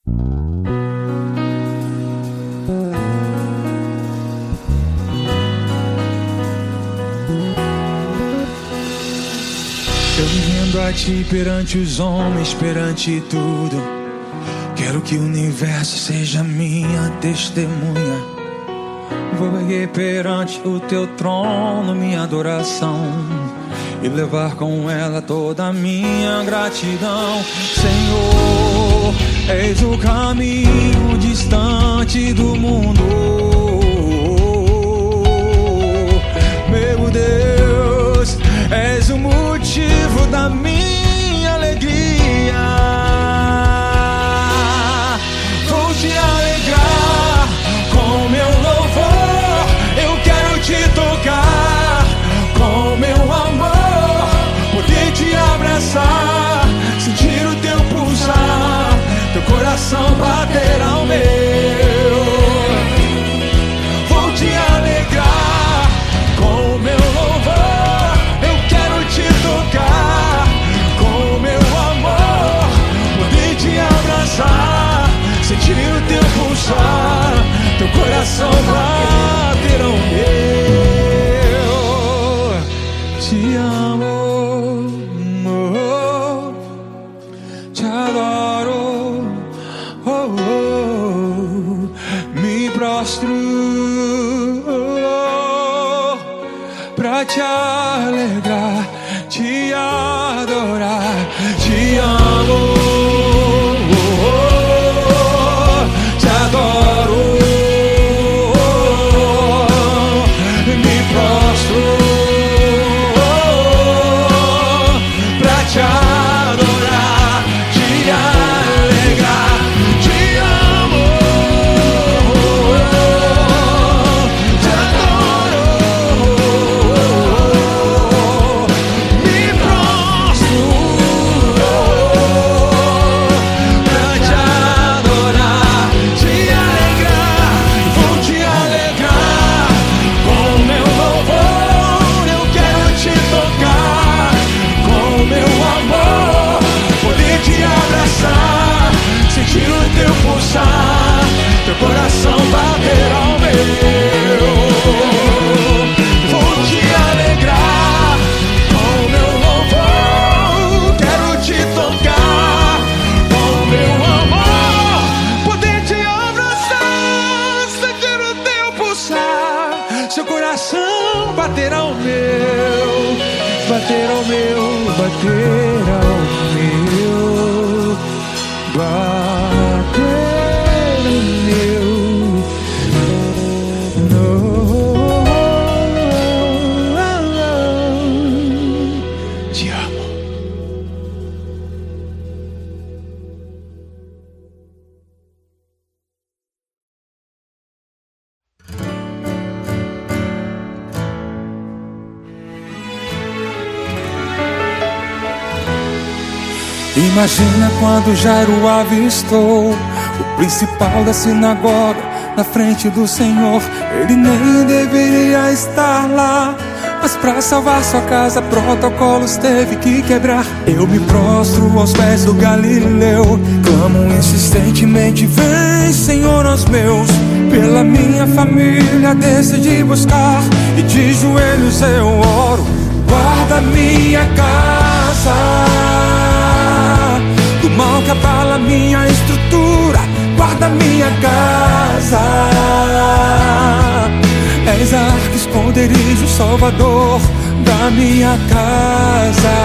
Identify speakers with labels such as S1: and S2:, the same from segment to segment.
S1: Eu me rendo a ti perante os homens, perante tudo. Quero que o universo seja minha testemunha. Vou erguer perante o teu trono minha adoração e levar com ela toda a minha gratidão. Senhor, eis o caminho distante do mundo. Meu Deus, és o motivo da minha alegria. Vou te alegrar com meu louvor. Eu quero te tocar com meu amor, poder te abraçar, sentir o teu pulsar, teu coração bater ao meu. Vou te alegrar com meu louvor. Eu quero te tocar com meu amor, poder te abraçar, sentir o teu pulsar, teu coração bater ao meu. Te amo, te adoro, me prostro pra te alegrar, te adorar. Te amo, te adoro, me prostro pra te adorar, te alegrar. Te amo, te adoro, me prostro pra te adorar, te alegrar. Vou te alegrar com meu louvor. Eu quero te tocar com meu amor, poder te abraçar, sentir o teu pulsar, teu coração bater ao meu. Vou te alegrar com meu louvor. Quero te tocar com meu amor, poder te abraçar, sentir o teu pulsar, seu coração bater ao meu, bater ao meu, bater ao meu, bater ao meu. Te amo.
S2: Imagina quando Jairo avistou o principal da sinagoga na frente do Senhor. Ele nem deveria estar lá, mas pra salvar sua casa protocolos teve que quebrar. Eu me prostro aos pés do Galileu, clamo insistentemente: vem, Senhor, aos meus. Pela minha família decidi buscar, e de joelhos eu oro: guarda minha casa do mal que abala minha estrutura, guarda minha casa. És arca, esconderijo, salvador da minha casa.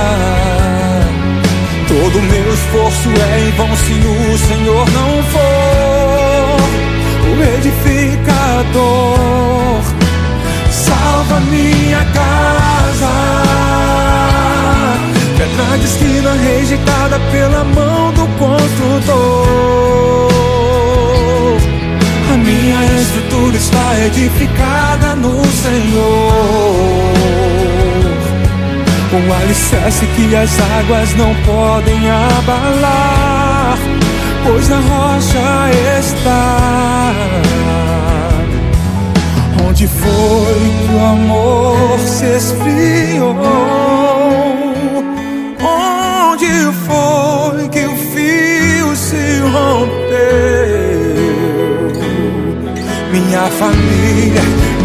S2: Todo meu esforço é em vão se o Senhor não for o edificador. Salva minha casa, pedra de esquina rejeitada pela mão do construtor. A minha estrutura está edificada no Senhor, com alicerce que as águas não podem abalar, pois na rocha está. Onde foi que o amor se esfriou? Onde foi que o fio se rompeu? família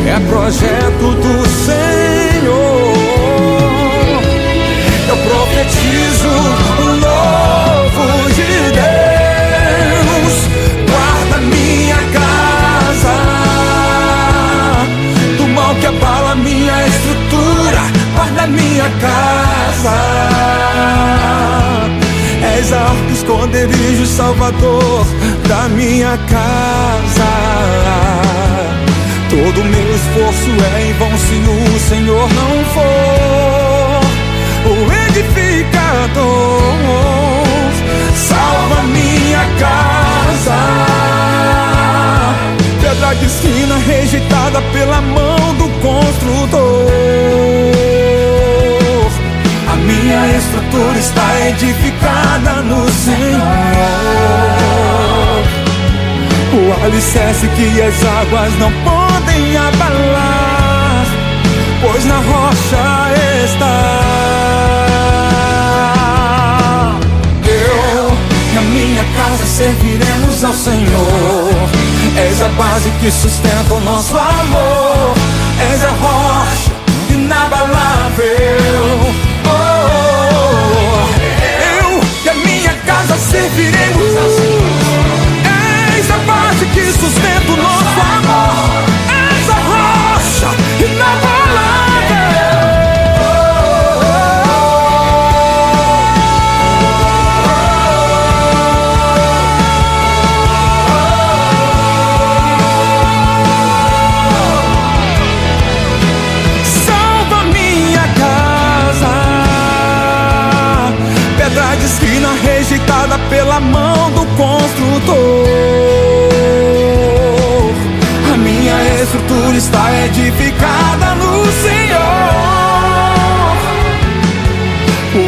S2: é projeto do Senhor. Eu profetizo o novo de Deus. Guarda minha casa do mal que abala minha estrutura. Guarda minha casa. És a arca, esconderijo, salvador da minha casa. Todo meu esforço é em vão se o Senhor não for o edificador. Salva minha casa, pedra de esquina rejeitada pela mão do construtor. A minha estrutura está edificada no Senhor. O alicerce que as águas não podem abalar, pois na rocha está. Eu e a minha casa serviremos ao Senhor. És a base que sustenta o nosso amor. És a rocha inabalável. Eu e a minha casa serviremos ao Senhor. És a base que sustenta o nosso amor. És a rocha inabalável. Salva minha casa, pedra de esquina rejeitada pela mão do construtor. A minha estrutura está edificada no Senhor.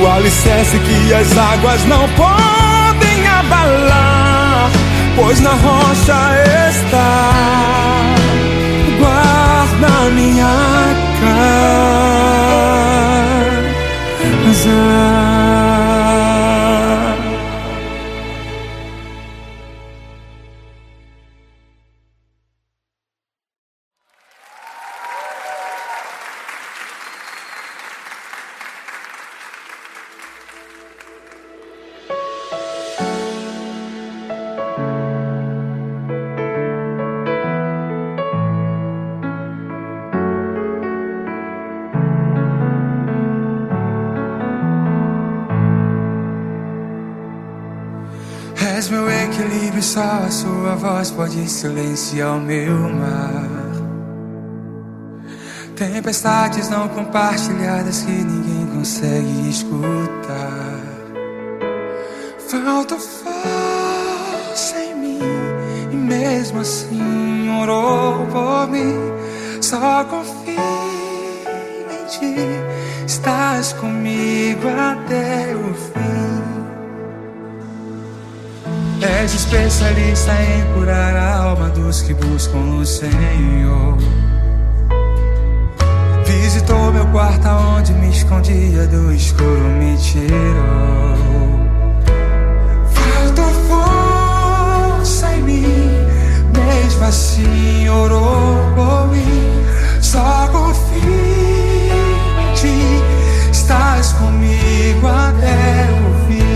S2: O alicerce que as águas não podem abalar, pois na rocha está. Guarda minha casa. És meu equilíbrio, só a sua voz pode silenciar o meu mar. Tempestades não compartilhadas que ninguém consegue escutar. Falta força em mim e mesmo assim orou por mim. Só confio em ti, estás comigo até o fim. És especialista em curar a alma dos que buscam no Senhor. Visitou meu quarto onde me escondia, do escuro me tirou. Faltou força em mim, mesmo assim orou por mim. Só confio em ti, estás comigo até o fim.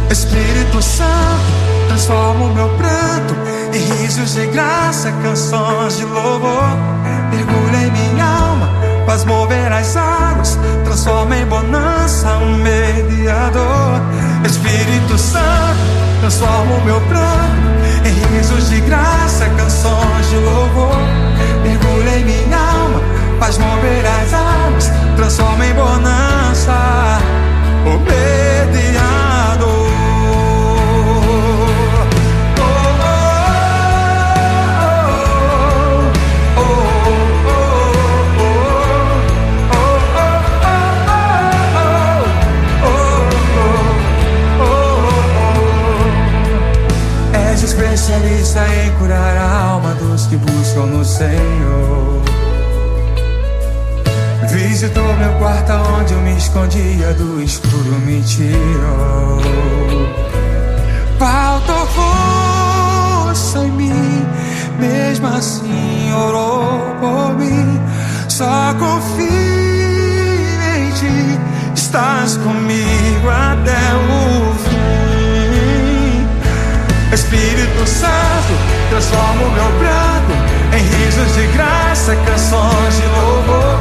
S2: Espírito Santo, transforma o meu pranto em risos de graça, canções de louvor. Mergulha em minha alma, faz mover as águas, transforma em bonança um mediador. Espírito Santo, transforma o meu pranto em risos de graça, canções de louvor. Mergulha em minha alma, faz mover as águas, transforma em bonança o mediador. Especialista em curar a alma dos que buscam no Senhor. Visitou meu quarto onde eu me escondia, do escuro me tirou. Faltou força em mim,
S1: Espírito Santo, transforma o meu pranto em risos de graça, canções de louvor.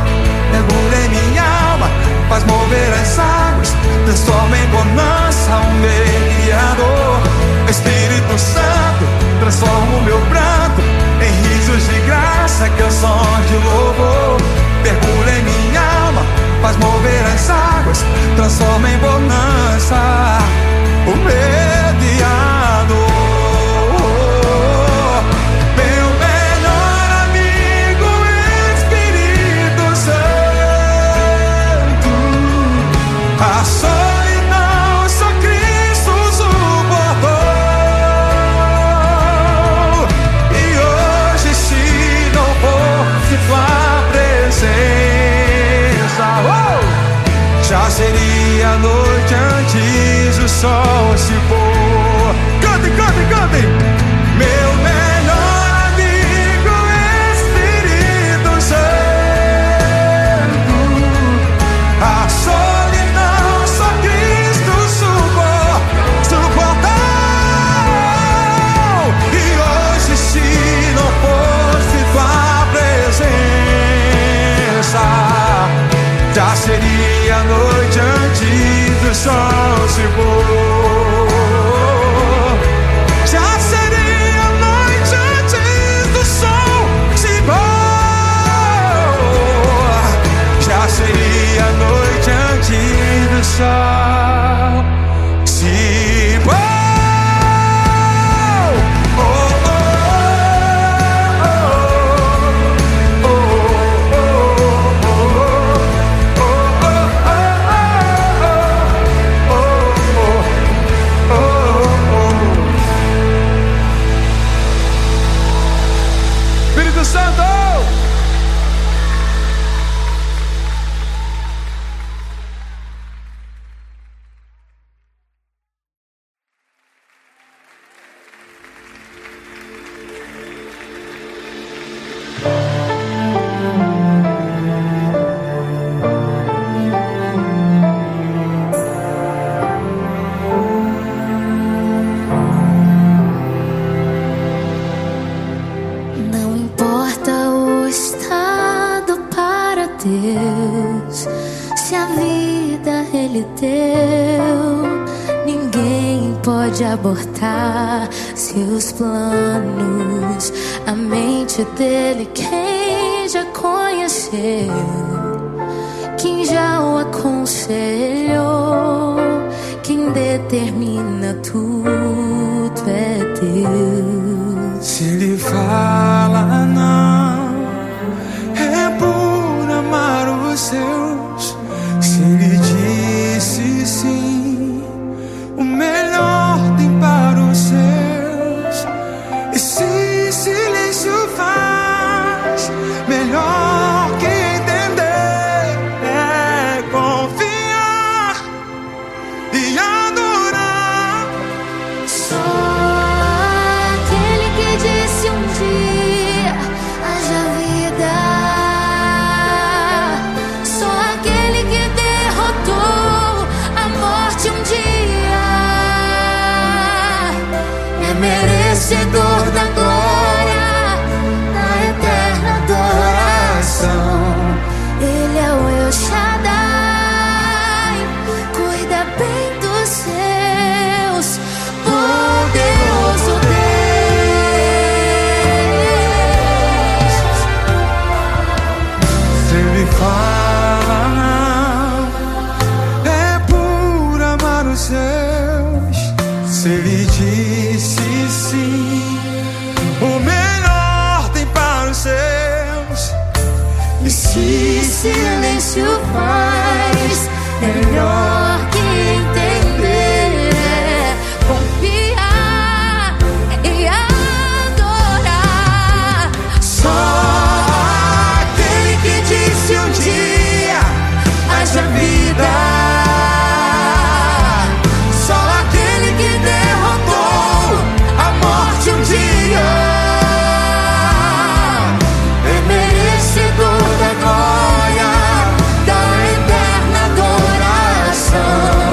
S1: Mergulha em minha alma, faz mover as águas, transforma em bonança o meu guiador. Espírito Santo, transforma o meu pranto em risos de graça, canções de louvor. Mergulha em minha alma, faz mover as águas, transforma em bonança o meu guiador. Meu melhor amigo, Espírito Santo, a solidão só Cristo suportou. E hoje, se não fosse tua presença, já seria noite antes do sol se pôr. Cantem, cantem, cantem! Meu melhor amigo, Espírito Santo, a solidão só Cristo suportou. E hoje, se não fosse tua presença, já seria noite antes do sol se pôr. Já seria noite antes do sol se pôr. Já seria noite antes do sol se pôr.
S3: Não importa o estado para Deus, se a vida Ele deu, ninguém pode abortar seus planos. A mente dele, quem já conheceu, quem já o aconselhou, quem determina tudo é Deus.
S1: Se ele fala não, é por amar os seus. Se ele disse sim, o melhor tem para os seus. E se silêncio faz, melhor que entender é confiar e adorar.
S3: Só aquele que disse um dia haja vida, só aquele que derrotou a morte um dia é merecedor da glória, da eterna adoração. Ele é o El Shaddai, cuida bem dos seus, poderoso Deus.
S1: Se ele fala não, é por amar os seus. Se ele disse sim, o melhor tem para os seus. E se silêncio faz, melhor que entender é confiar e adorar. Só aquele que disse um dia haja vida, só aquele que derrotou a morte um dia é merecedor da glória, da eterna adoração.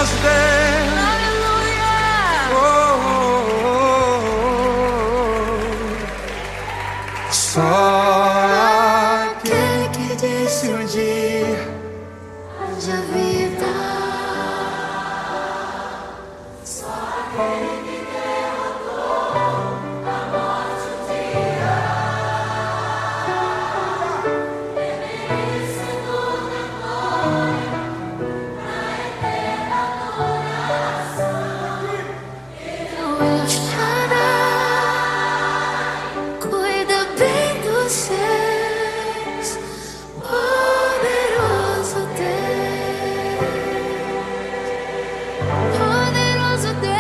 S1: poderoso Deus.
S3: Aleluia!
S1: Só aquele que disse um dia
S3: Haja vida. El Shaddai cuida bem dos seus, poderoso Deus, poderoso Deus.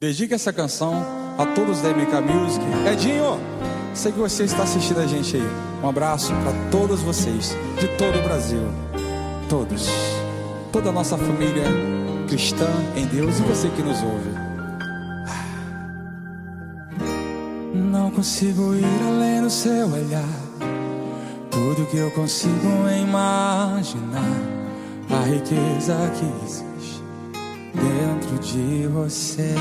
S2: Dedique essa canção a todos da MK Music. Edinho, sei que você está assistindo a gente aí. Um abraço para todos vocês, de todo o Brasil. Todos. Toda a nossa família cristã em Deus e você que nos ouve. Não consigo ir além do seu olhar. Tudo que eu consigo imaginar, a riqueza que existe dentro de você.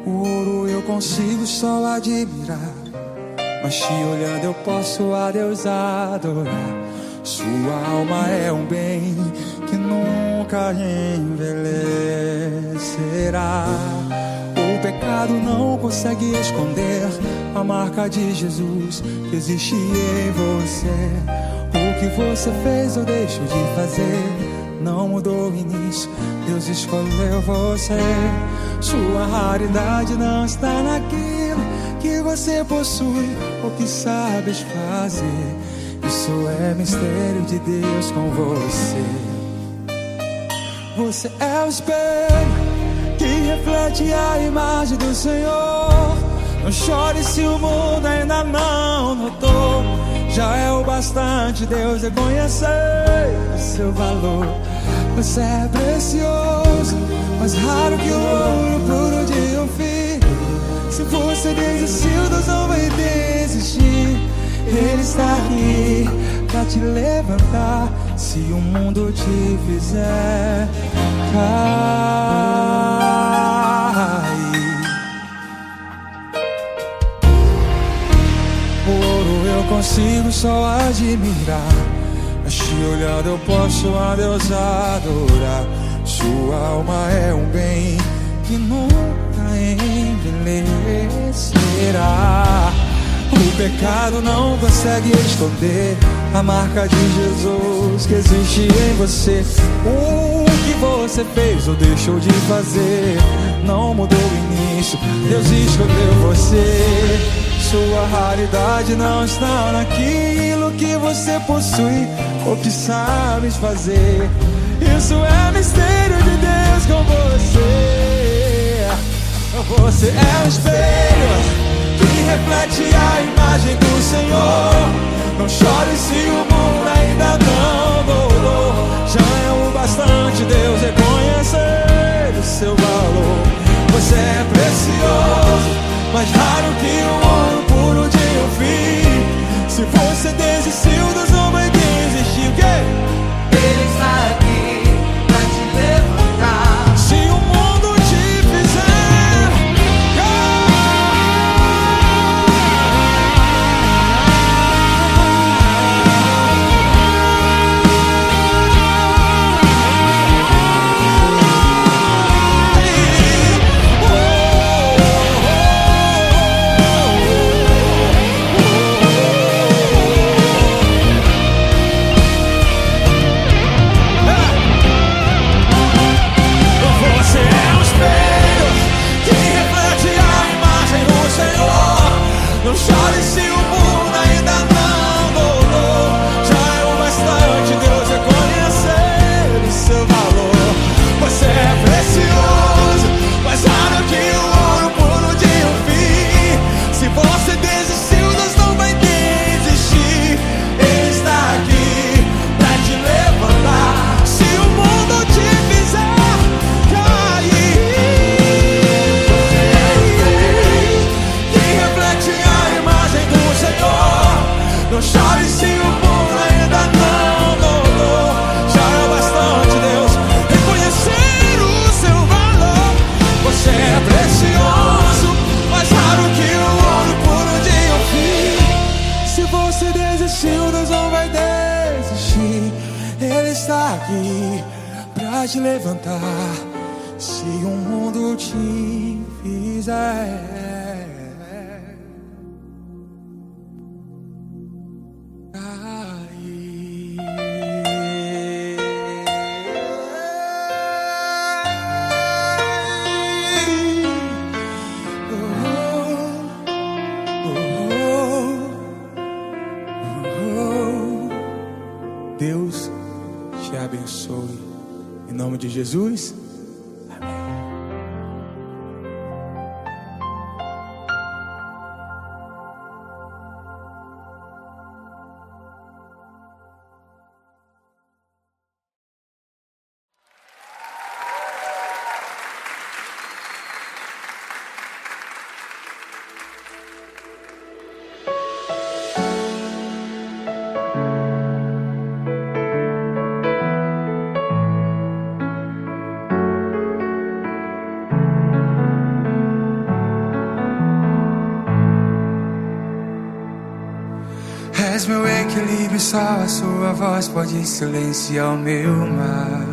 S2: O ouro eu consigo só admirar, mas te olhando eu posso a Deus adorar. Sua alma é um bem que nunca envelhecerá. O pecado não consegue esconder a marca de Jesus que existe em você. O que você fez ou deixou de fazer não mudou o início, Deus escolheu você. Sua raridade não está naquilo que você possui ou que sabes fazer. Isso é mistério de Deus com você. Você é o espelho que reflete a imagem do Senhor. Não chore se o mundo ainda não notou. Já é o bastante Deus reconhecer o seu valor. Você é precioso, mais raro que o ouro puro de um filho. Se você desistiu, Deus não vai desistir. Ele está aqui pra te levantar. Se o mundo te fizer cair. O ouro eu consigo só admirar, mas te olhando eu posso a Deus adorar. Sua alma é um bem que nunca envelhecerá. O pecado não consegue esconder a marca de Jesus que existe em você. O que você fez ou deixou de fazer não mudou o início, Deus escolheu você. Sua raridade não está naquilo que você possui ou que sabes fazer. Isso é mistério de Deus com você. Você é um espelho que reflete a imagem do Senhor. Não chore se o mundo ainda não mudou. Já é o bastante Deus reconhecer o seu valor. Você é precioso, mais raro que o ouro puro de um fio. Se você desistiu, Deus não vai desistir. O quê?
S4: Ele está aqui pra te levantar.
S2: Se o mundo te fizer cair.
S1: cair pra te levantar. Se o mundo te fizer cair. Deus te abençoe. Em nome de Jesus. És meu equilíbrio, só a sua voz pode silenciar o meu mar.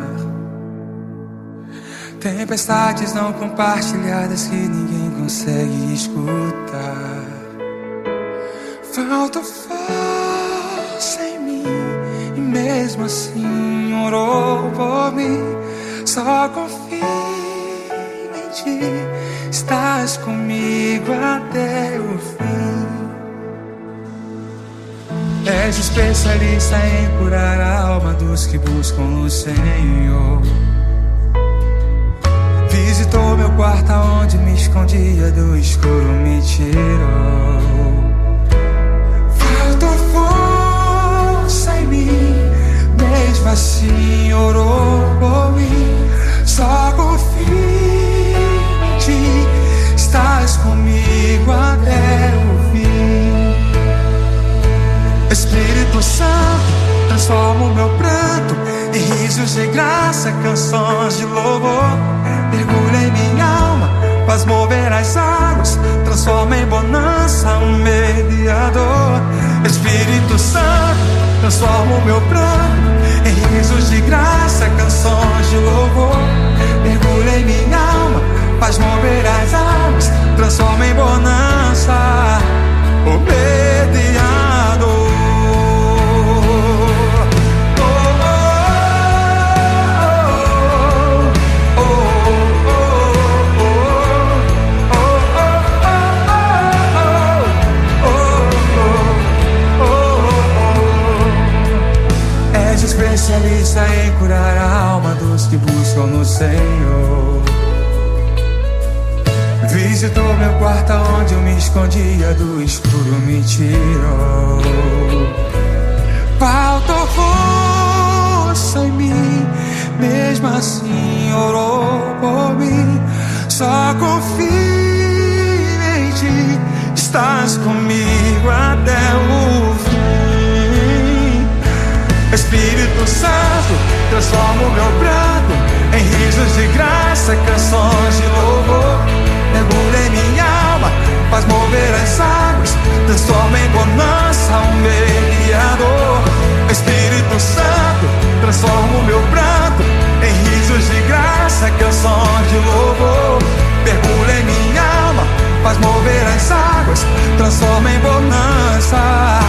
S1: Tempestades não compartilhadas que ninguém consegue escutar. Falta força em mim e mesmo assim orou por mim. Só confio em ti, estás comigo até o fim. És especialista em curar a alma dos que buscam o Senhor. Visitou meu quarto onde me escondia, do escuro me tirou. Faltou força em mim, mesmo assim orou por mim. Só confio em ti, estás comigo até o fim. Espírito Santo, transforma o meu pranto em risos de graça, canções de louvor. Mergulha em minha alma, faz mover as águas, transforma em bonança um mediador. Espírito Santo, transforma o meu pranto em risos de graça, canções de louvor. Mergulha em minha alma, faz mover as águas, transforma em bonança o mediador. Especialista em curar a alma dos que buscam no Senhor. Visitou meu quarto onde eu me escondia, do escuro me tirou. Faltou força em mim, mesmo assim orou por mim. Só confio em ti, estás comigo até o fim. Espírito Santo, transforma o meu pranto em risos de graça, canções de louvor. Mergulha em minha alma, faz mover as águas, transforma em bonança um mediador. Espírito Santo, transforma o meu pranto em risos de graça, canções de louvor. Mergulha em minha alma, faz mover as águas, transforma em bonança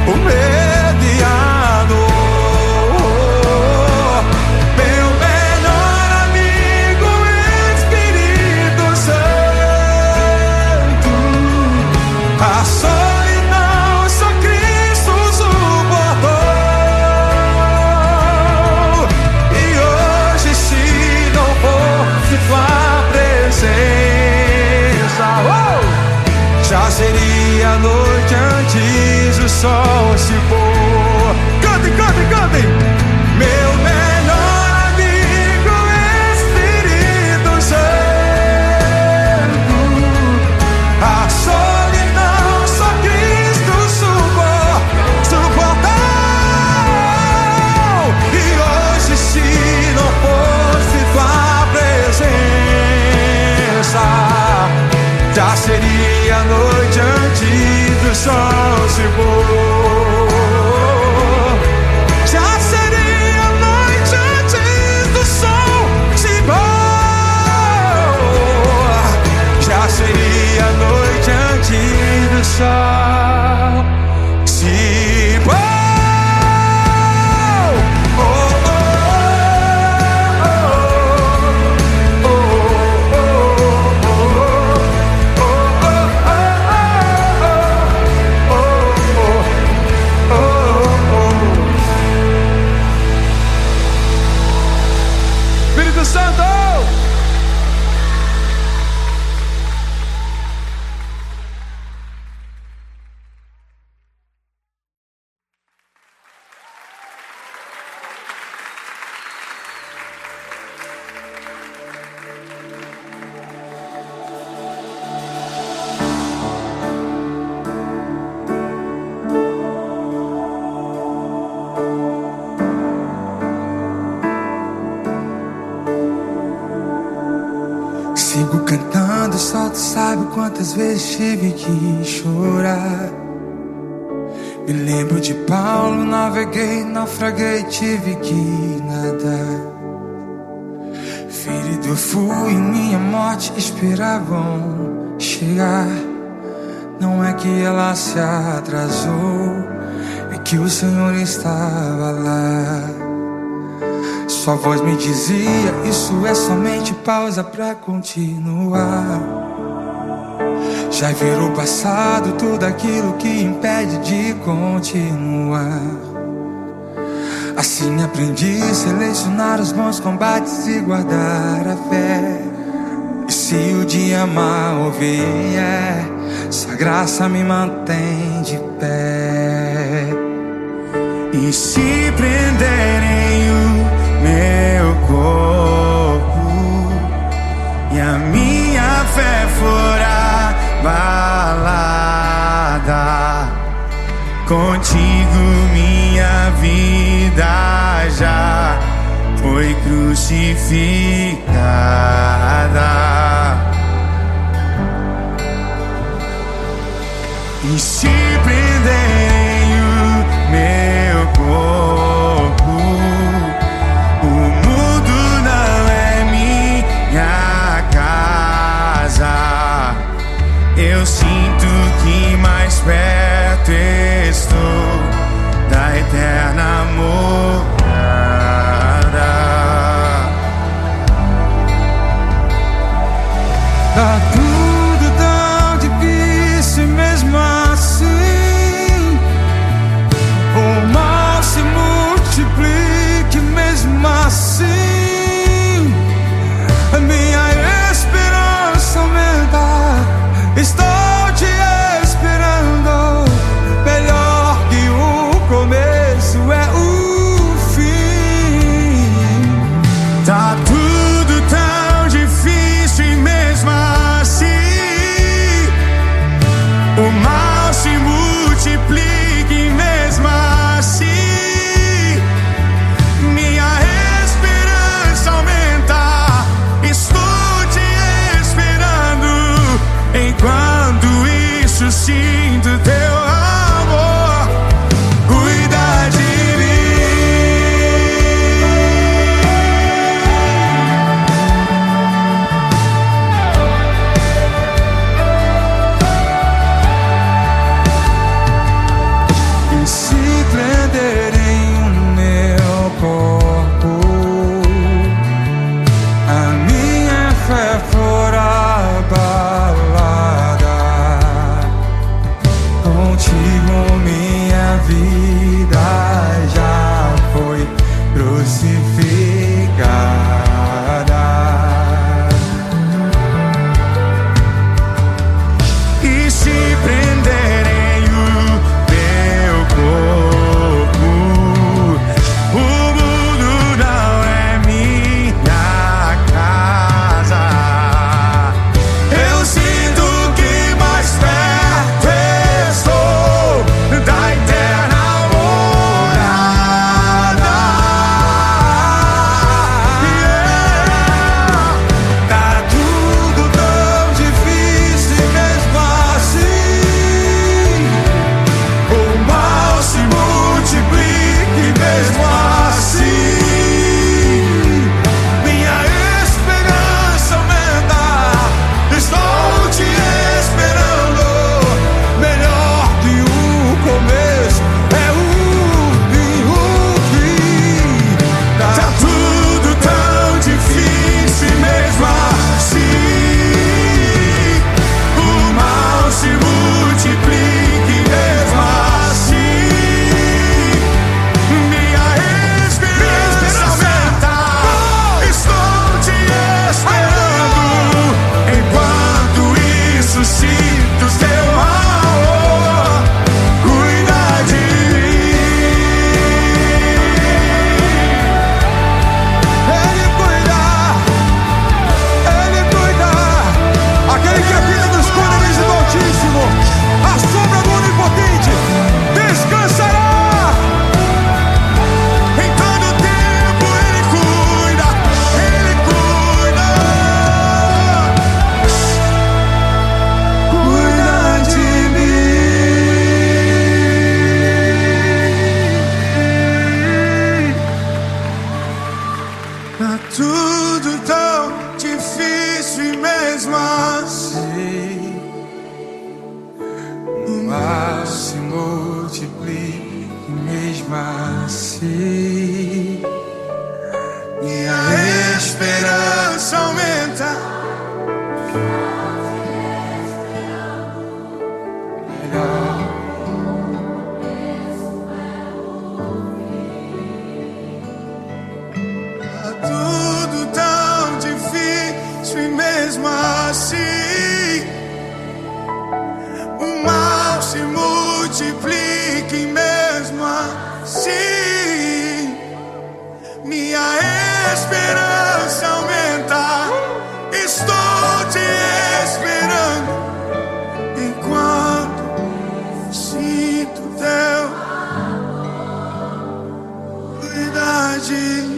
S1: o mediador. A solidão só Cristo suportou. E hoje, se não fosse tua presença, já seria noite antes do sol se pôr. Cantem, cantem, cantem. Meu melhor amigo, Espírito Santo. A solidão só Cristo suportou. E hoje, se não fosse tua presença, já seria noite antes do sol se pôr. Santo!
S2: Sigo cantando, só tu sabe quantas vezes tive que chorar. Me lembro de Paulo, naveguei, naufraguei, tive que nadar. Ferido fui, minha morte esperavam chegar. Não é que ela se atrasou, é que o Senhor estava lá. Sua voz me dizia, isso é somente pausa pra continuar. Já virou passado tudo aquilo que impede de continuar. Assim aprendi a selecionar os bons combates e guardar a fé. E se o dia mal vier, sua graça me mantém de pé. E se prenderem o meu corpo e a minha fé for abalada, contigo minha vida já foi crucificada. E se prenderem o meu corpo, o mundo não é minha casa. Eu sinto que mais perto estou da eterna morada. Tá tudo tão difícil mesmo assim. O mal se multiplique mesmo assim. A minha esperança aumenta. Estou te esperando. Melhor que o começo é o fim. Tá tudo tão difícil e mesmo assim o mal se multiplica e mesmo assim minha esperança aumenta. Estou te esperando. Enquanto isso sinto teu amor cuida de mim.
S1: Tá tudo tão difícil e mesmo assim o mal se multiplica e mesmo assim minha esperança aumenta. Mesmo assim, o mal se multiplica e mesmo assim, minha esperança aumenta. Estou te esperando enquanto sinto teu verdade.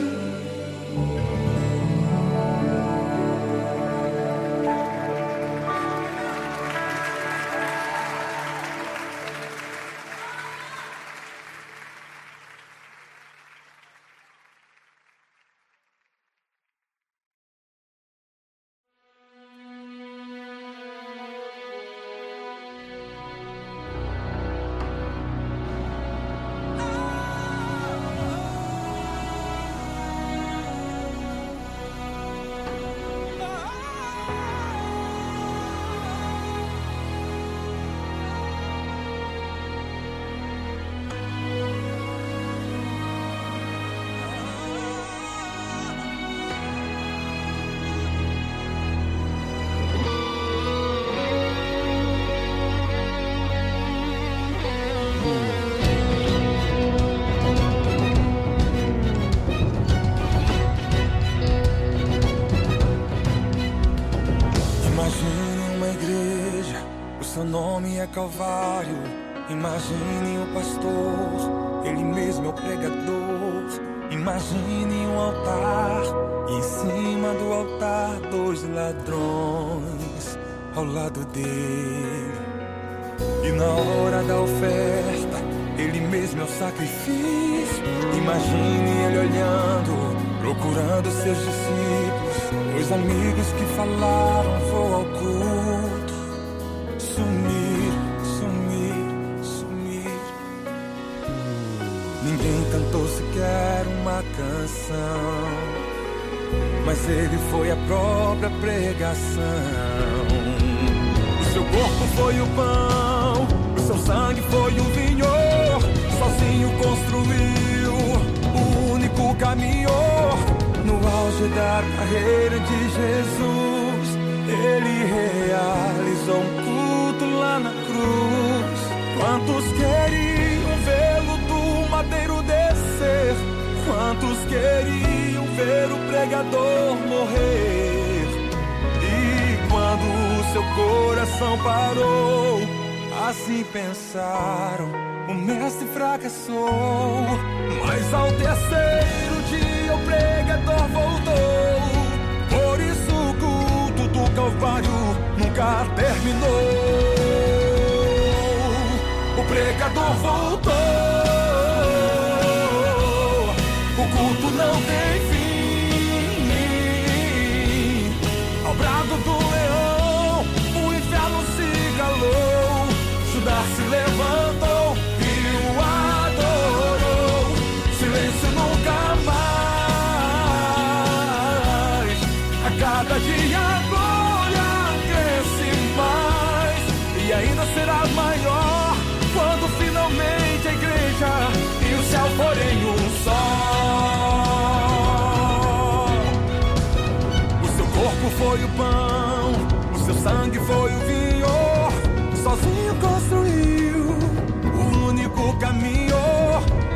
S2: Seu nome é Calvário. Imagine o pastor, ele mesmo é o pregador. Imagine um altar, e em cima do altar 2 ladrões ao lado dele. E na hora da oferta, ele mesmo é o sacrifício. Imagine ele olhando, procurando seus discípulos, os amigos que falaram: vou ao culto. Sumir, sumir, sumir. Ninguém cantou sequer uma canção, mas ele foi a própria pregação. O seu corpo foi o pão, o seu sangue foi o vinho. Sozinho construiu o único caminho. No auge da carreira de Jesus, ele realizou um culto lá na cruz. Quantos queriam vê-lo do madeiro descer? Quantos queriam ver o pregador morrer? E quando o seu coração parou, assim pensaram: o mestre fracassou. Mas ao terceiro dia o pregador voltou. Por isso o culto do Calvário nunca terminou. O pregador voltou. O culto não tem fim. Ao brado do leão, o inferno se calou. Judas se levantou e o adorou. Silêncio nunca mais. A cada dia a glória cresce mais, e ainda será maior quando finalmente a igreja e o céu forem um só. O seu corpo foi o pão, o seu sangue foi o vinho. Sozinho construiu o único caminho.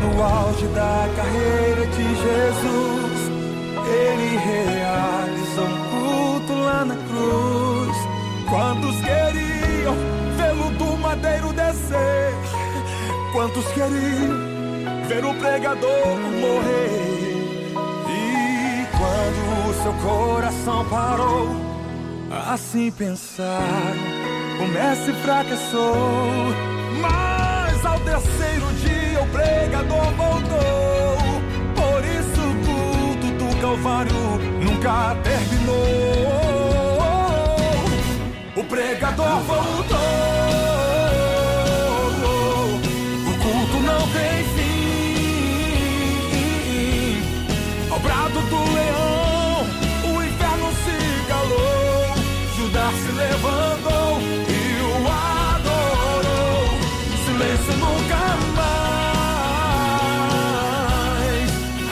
S2: No auge da carreira de Jesus, ele realizou um culto lá na cruz. Quantos queriam vê-lo do madeiro descer? Quantos queriam ver o pregador morrer? E quando o seu coração parou, assim pensaram: o mestre fracassou. Mas ao terceiro dia o pregador voltou. Por isso o culto do Calvário nunca terminou. O pregador voltou, o culto não tem fim. Ao brado do leão, o inferno se calou. Judas se levantou e o adorou. Silêncio nunca mais.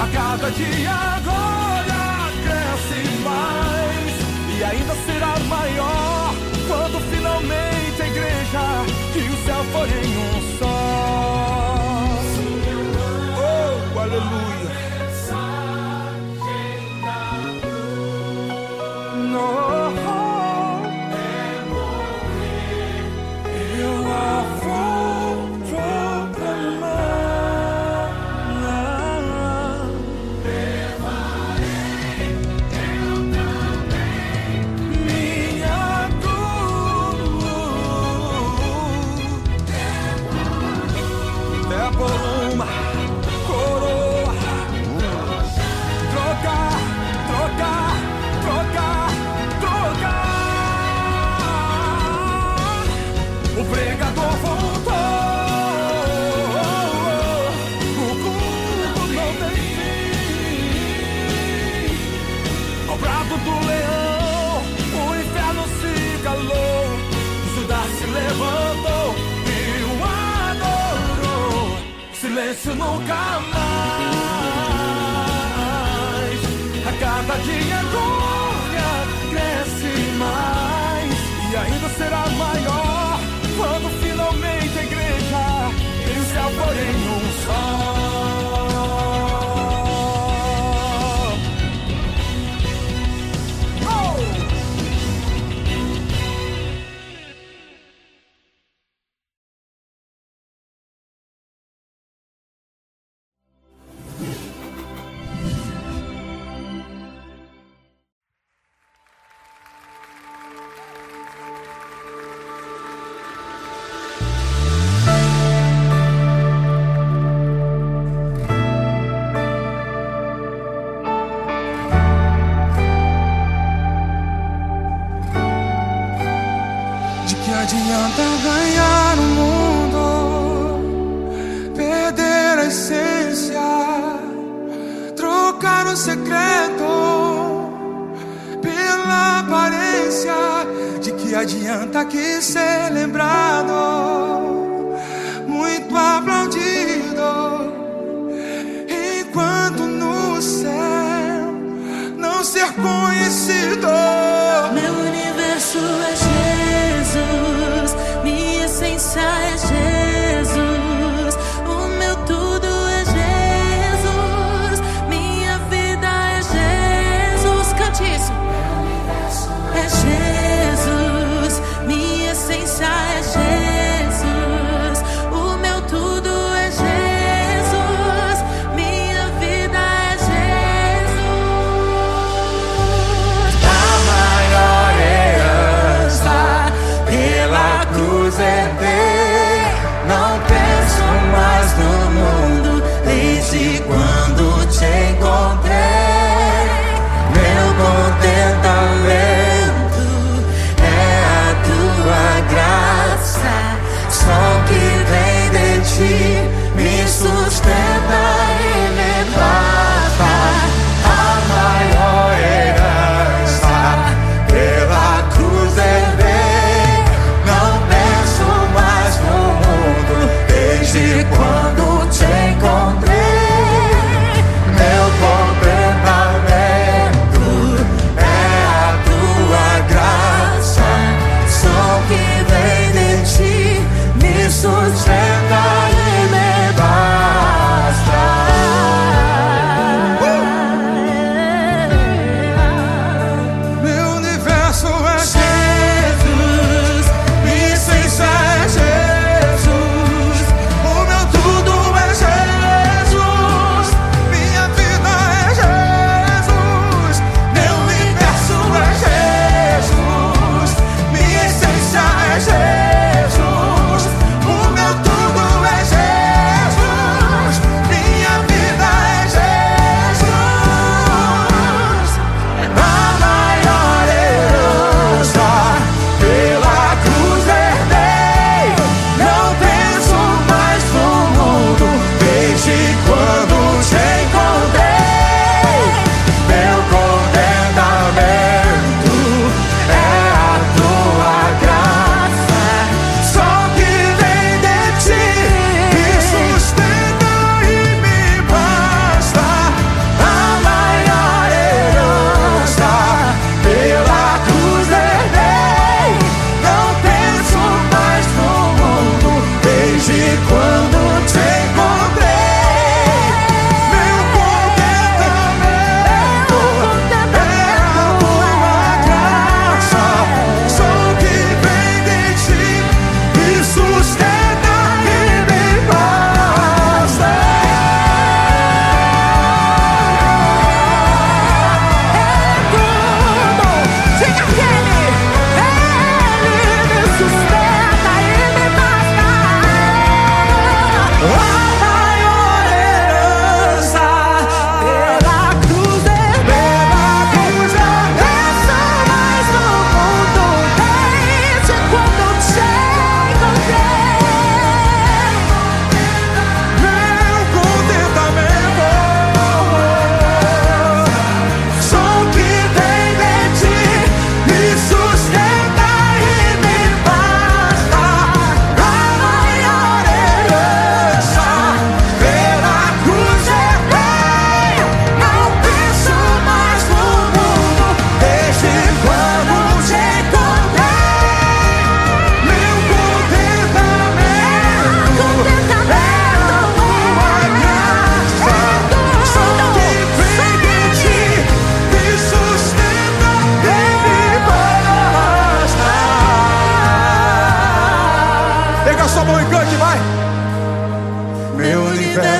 S2: A cada dia a glória cresce mais, e ainda será maior quando finalmente a igreja e o céu forem um só. Oh, aleluia. No, eu a vou proclamar. Minha cruz é por uma coroa. Trocar, trocar, trocar, trocar. O pregador voltou, o culto não tem fim. Ao brado do leão, o inferno se calou. Judas se levantou e o adorou. Silêncio nunca mais. A cada dia a glória cresce mais, e ainda será maior quando finalmente a igreja e o céu forem um só.
S1: Adianta ganhar o mundo, perder a essência, trocar o secreto pela aparência. De que adianta aqui ser lembrado, muito aplaudido, enquanto no céu não ser conhecido.
S3: Meu universo é Jesus, minha essência é Jesus, o meu tudo é Jesus, minha vida é Jesus. Cante isso. É Jesus, minha essência é Jesus, o meu tudo é Jesus, minha vida é Jesus.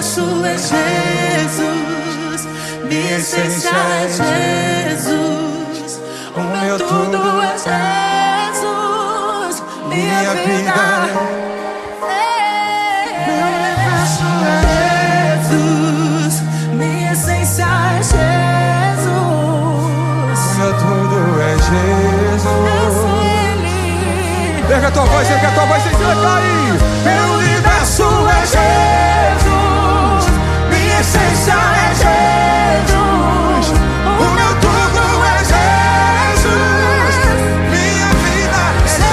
S3: universo é Jesus, minha essência é Jesus, o meu tudo é Jesus, minha vida meu universo é Jesus, minha essência é Jesus,
S2: meu tudo é Jesus.
S3: eu sou Ele.
S2: Pega a tua voz, sem cair.
S3: Meu universo é Jesus, minha essência é Jesus, o meu tudo é Jesus, minha vida é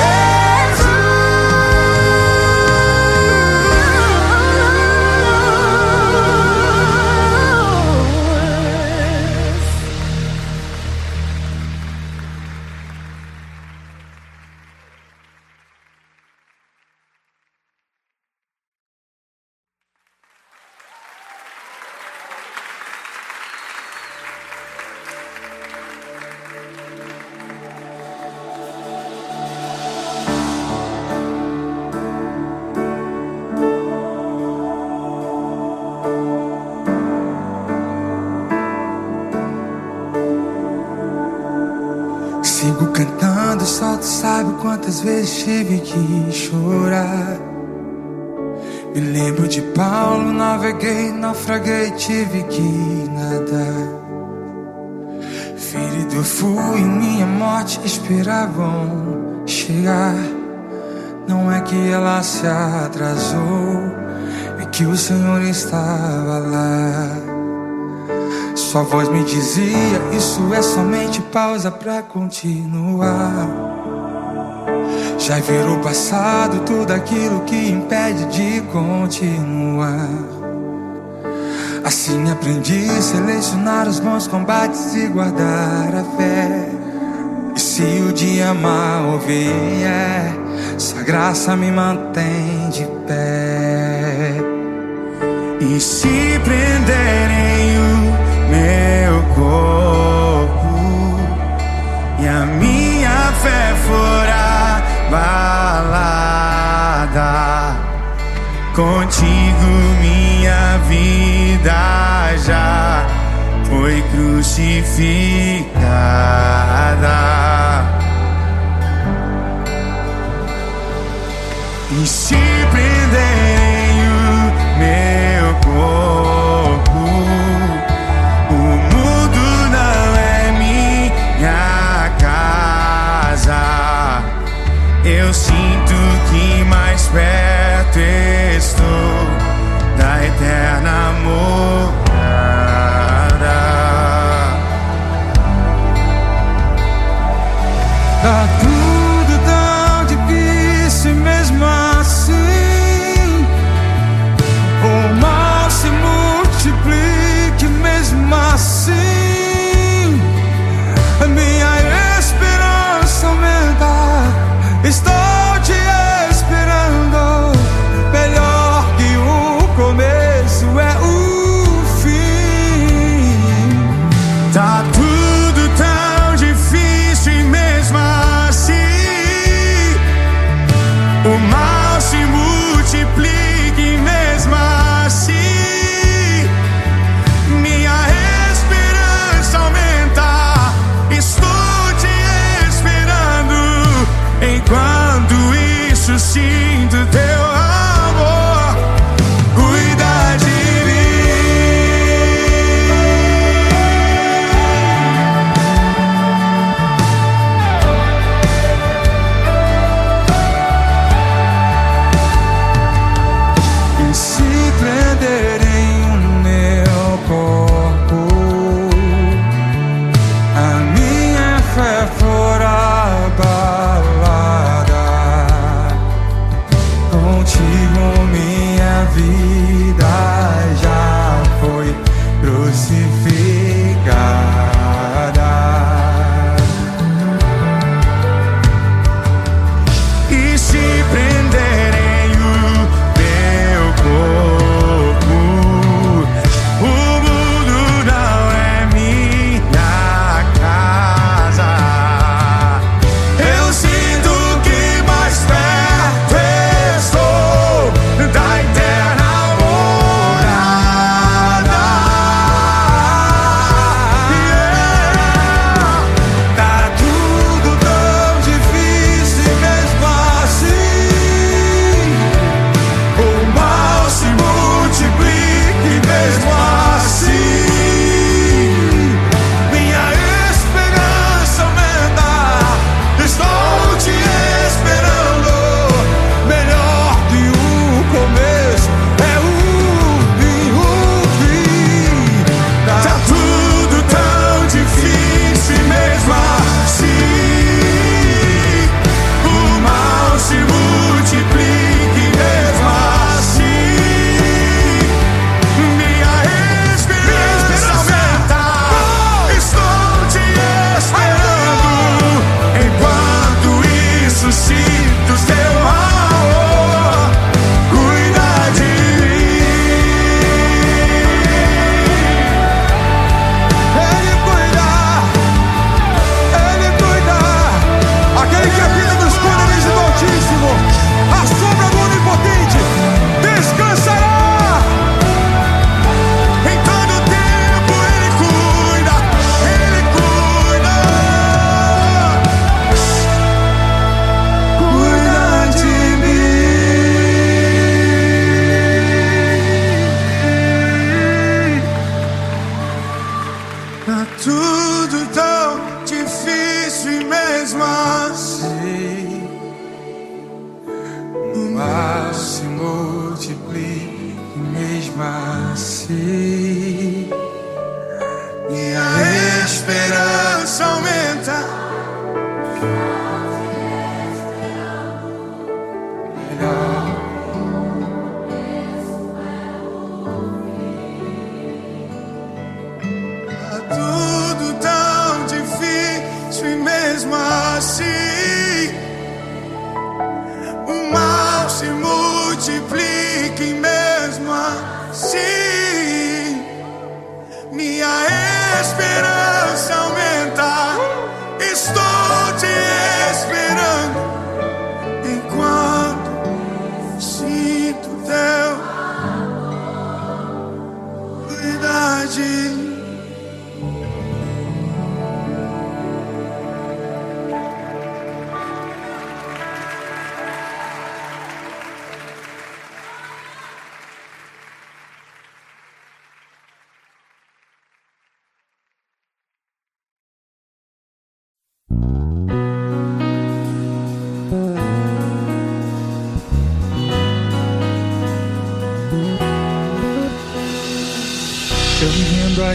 S2: Sigo cantando, só tu sabe quantas vezes tive que chorar. Me lembro de Paulo, naveguei, naufraguei, tive que nadar. Ferido fui, minha morte esperavam chegar. Não é que ela se atrasou, é que o Senhor estava lá. Sua voz me dizia, isso é somente pausa pra continuar. Já virou passado tudo aquilo que impede de continuar. Assim aprendi a selecionar os bons combates e guardar a fé. E se o dia mal vier, sua graça me mantém de pé. E se prenderem o meu corpo e a minha fé for abalada, contigo minha vida já foi crucificada. E se prenderem o meu corpo, o mundo não é minha casa. Eu sinto que mais perto estou da eterna morada. Tá tudo tão difícil mesmo assim. O mal se multiplique mesmo assim. A minha esperança aumenta. Estou te esperando. Melhor que o começo é o fim. Tá tudo tão difícil e mesmo assim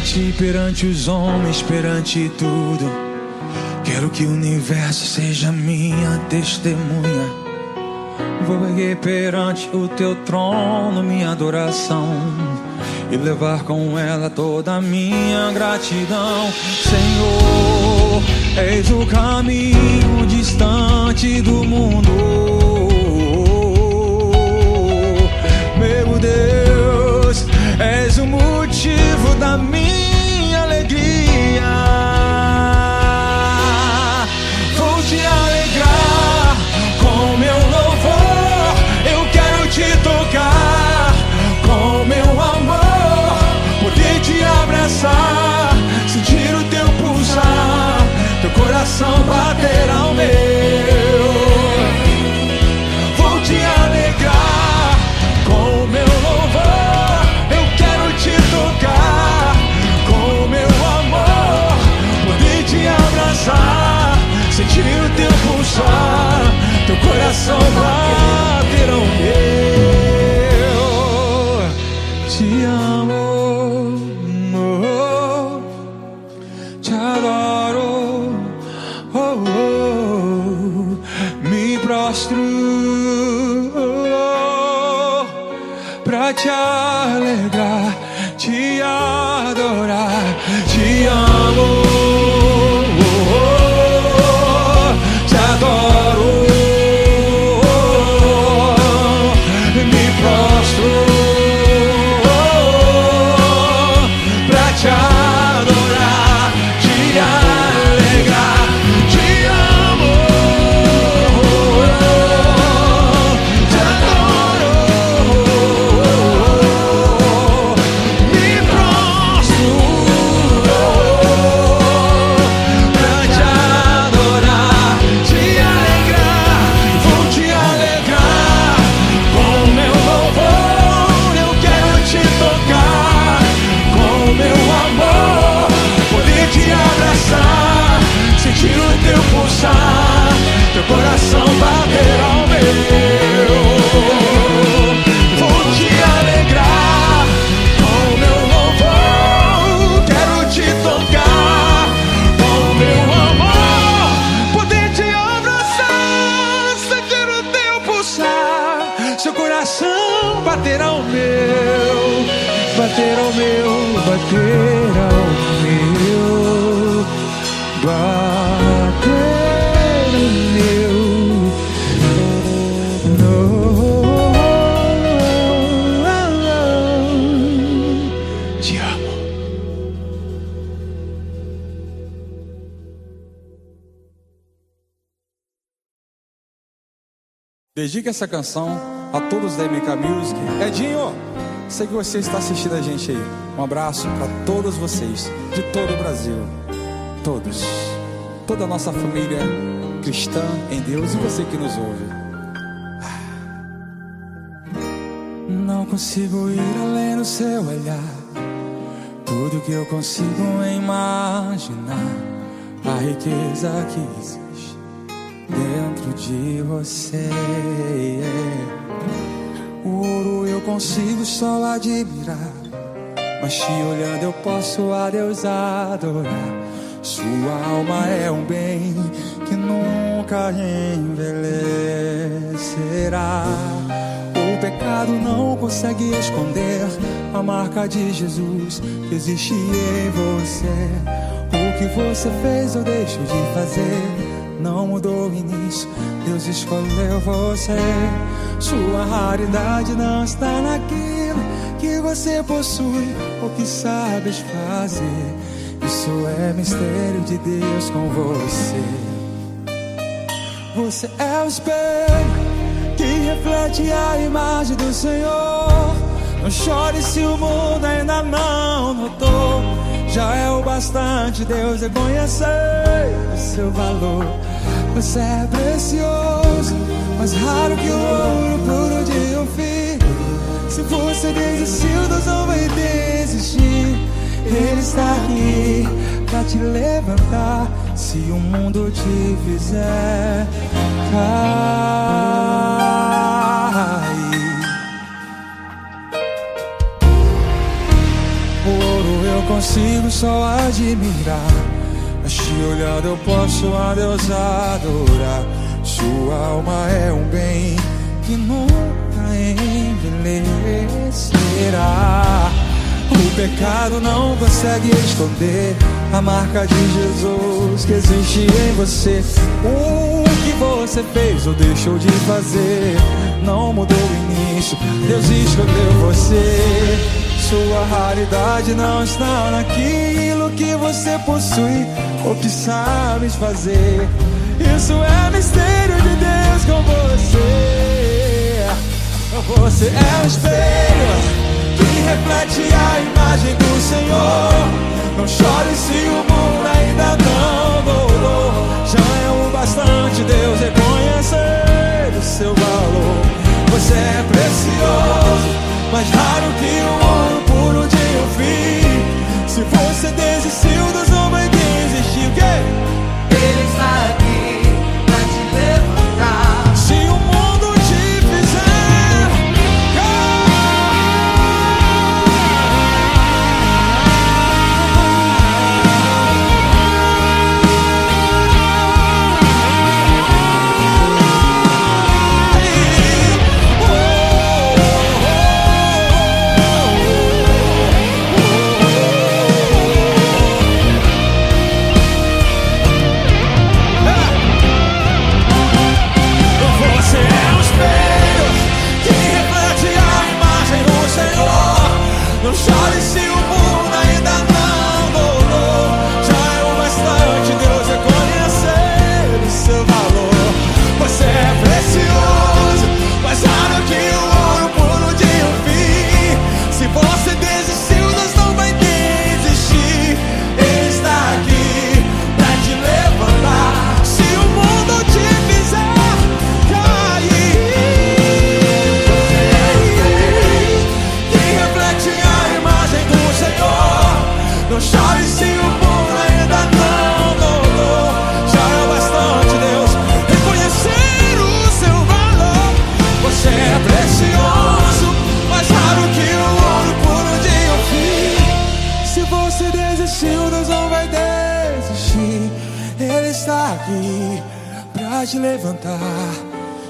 S1: ti perante os homens, perante tudo. Quero que o universo seja minha testemunha. Vou erguer perante o teu trono minha adoração e levar com ela toda a minha gratidão. Senhor, eis o caminho distante do mundo. Meu Deus, és o motivo da minha alegria. Vou te alegrar com meu louvor. Eu quero te tocar com meu amor, poder te abraçar, sentir o teu pulsar, teu coração bater ao meu. Vou te alegrar com meu louvor. Eu quero te tocar com meu amor, poder te abraçar, sentir o teu pulsar, teu coração bater ao meu. Te amo, oh, te adoro, oh, oh, me prostro pra te alegrar, te adorar. Te amo, oh, oh, te adoro, me prostro pra te adorar, te alegrar. Te amo, te adoro, me prostro pra te adorar, te alegrar. Vou te alegrar com meu louvor. Eu quero te tocar com meu amor, poder te abraçar, sentir o teu pulsar, teu coração bater ao meu. Vou te alegrar com meu louvor. Quero te tocar com meu amor, poder te abraçar, sentir o teu pulsar, seu coração bater ao meu, bater ao meu, bater ao meu, bater ao meu. No, te amo.
S2: Dedique essa canção a todos da MK Music. Edinho, sei que você está assistindo a gente aí. Um abraço para todos vocês, de todo o Brasil. Todos. Toda a nossa família cristã em Deus e você que nos ouve. Não consigo ir além do seu olhar. Tudo que eu consigo imaginar, a riqueza que existe dentro de você. O ouro eu consigo só admirar, mas te olhando eu posso a Deus adorar. Sua alma é um bem que nunca envelhecerá. O pecado não consegue esconder a marca de Jesus que existe em você. O que você fez ou deixou de fazer não mudou o início, Deus escolheu você. Sua raridade não está naquilo que você possui ou que sabes fazer. Isso é mistério de Deus com você. Você é o espelho que reflete a imagem do Senhor. Não chore se o mundo ainda não notou. Já é o bastante Deus reconhecer o seu valor. Você é precioso, mais raro que o ouro puro de um fio. Se você desistiu, Deus não vai desistir. Ele está aqui pra te levantar se o mundo te fizer cair. O ouro eu consigo
S1: consigo só admirar, mas te olhando eu posso a Deus adorar. Sua alma é um bem que nunca envelhecerá. O pecado não consegue esconder a marca de Jesus que existe em você. O que você fez ou deixou de fazer não mudou o início, Deus escolheu você. Sua raridade não está naquilo que você possui ou que sabes fazer. Isso é mistério de Deus com você. Você é um espelho que reflete a imagem do Senhor. Não chore se o mundo ainda não mudou. Já é o bastante Deus reconhecer o seu valor. Você é precioso, mais raro que o ouro puro de um fim. Se você desistiu, Deus não vai desistir. O quê?
S4: Ele está aqui pra te levantar.
S1: Se o mundo te fizer não chore se o mundo ainda não mudou. Já é o bastante Deus reconhecer o seu valor. Você é precioso, mais raro que o ouro puro de um fim. Se você desistiu, Deus não vai desistir. Ele está aqui pra te levantar. Se o mundo te fizer cair, não chore se o mundo ainda não mudou. Já é bastante Deus reconhecer o seu valor. Você é precioso, mais raro que o ouro puro de um fim. Se você desistiu, Deus não vai desistir. Ele está aqui pra te levantar.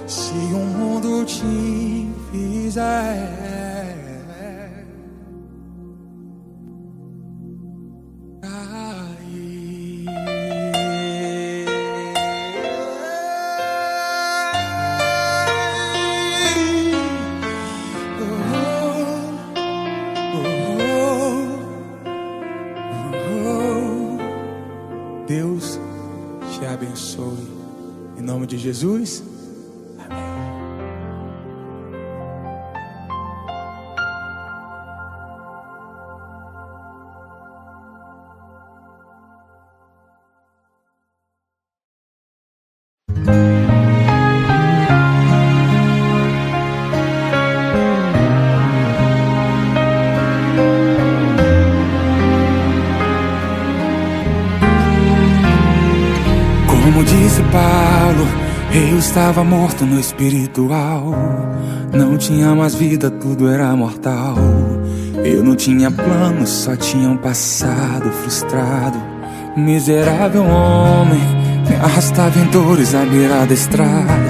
S1: Se o mundo te fizer Deus te abençoe. Em nome de Jesus. Amém. Como disse Paulo, eu estava morto no espiritual. Não tinha mais vida, tudo era mortal. Eu não tinha planos, só tinha um passado frustrado. Miserável homem, me arrastava em dores à beira da estrada.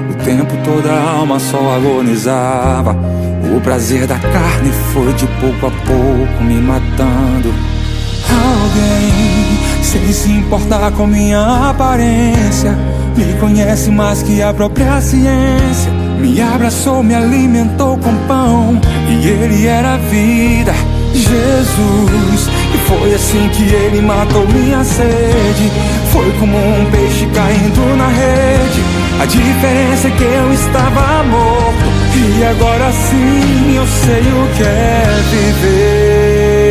S1: O tempo todo a alma só agonizava. O prazer da carne foi de pouco a pouco me matando. Alguém, sem se importar com minha aparência, me conhece mais que a própria ciência. Me abraçou, me alimentou com pão, e ele era a vida, Jesus. E foi assim que ele matou minha sede. Foi como um peixe caindo na rede. A diferença é que eu estava morto, e agora sim eu sei o que é viver.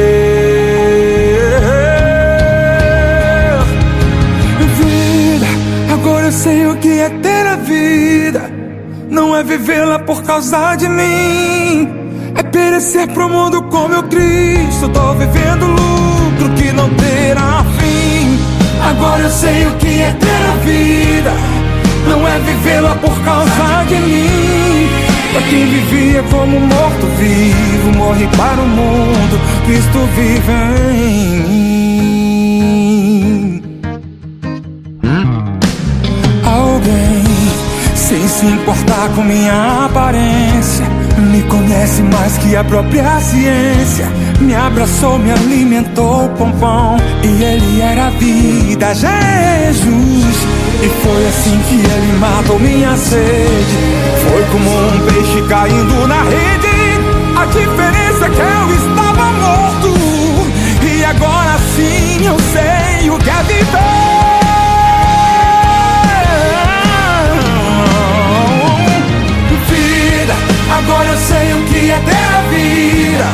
S1: Agora eu sei o que é ter a vida. Não é vivê-la por causa de mim, é perecer pro mundo com meu Cristo. Tô vivendo lucro que não terá fim. Agora eu sei o que é ter a vida. Não é vivê-la por causa de mim,
S2: Pra quem vivia como morto-vivo, morre para o mundo, Cristo vive em mim. Alguém, sem se importar com minha aparência, me conhece mais que a própria ciência. Me abraçou, me alimentou com pão, e Ele era a vida, Jesus. E foi assim que Ele matou minha sede. Foi como um peixe caindo na rede. A diferença é que eu estava morto, e agora sim eu sei o que é viver. Agora eu sei o que é ter a vida.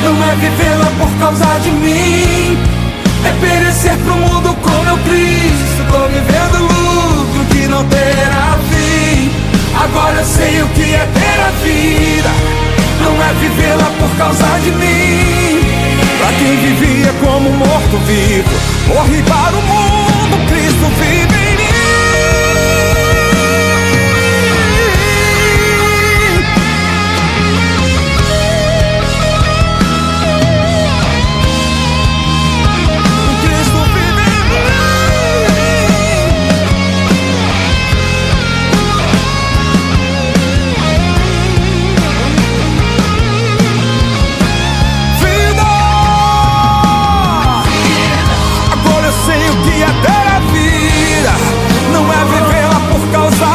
S2: Não é vivê-la por causa de mim, é perecer pro mundo com meu Cristo. Tô vivendo lucro que não terá fim. Agora eu sei o que é ter a vida. Não é vivê-la por causa de mim. Pra quem vivia como morto-vivo, morre para o mundo, Cristo vive em mim.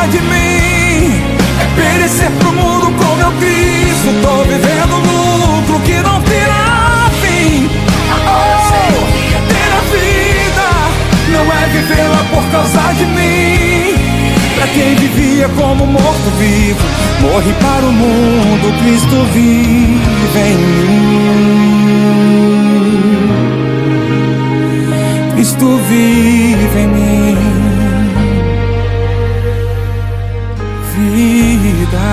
S2: De mim, é perecer pro mundo com meu Cristo. Tô vivendo lucro que não terá fim. Agora eu sei o que é ter a vida. Não é vivê-la por causa de mim. Pra quem vivia como morto-vivo, morre para o mundo, Cristo vive em mim. Cristo vive em mim. Vida.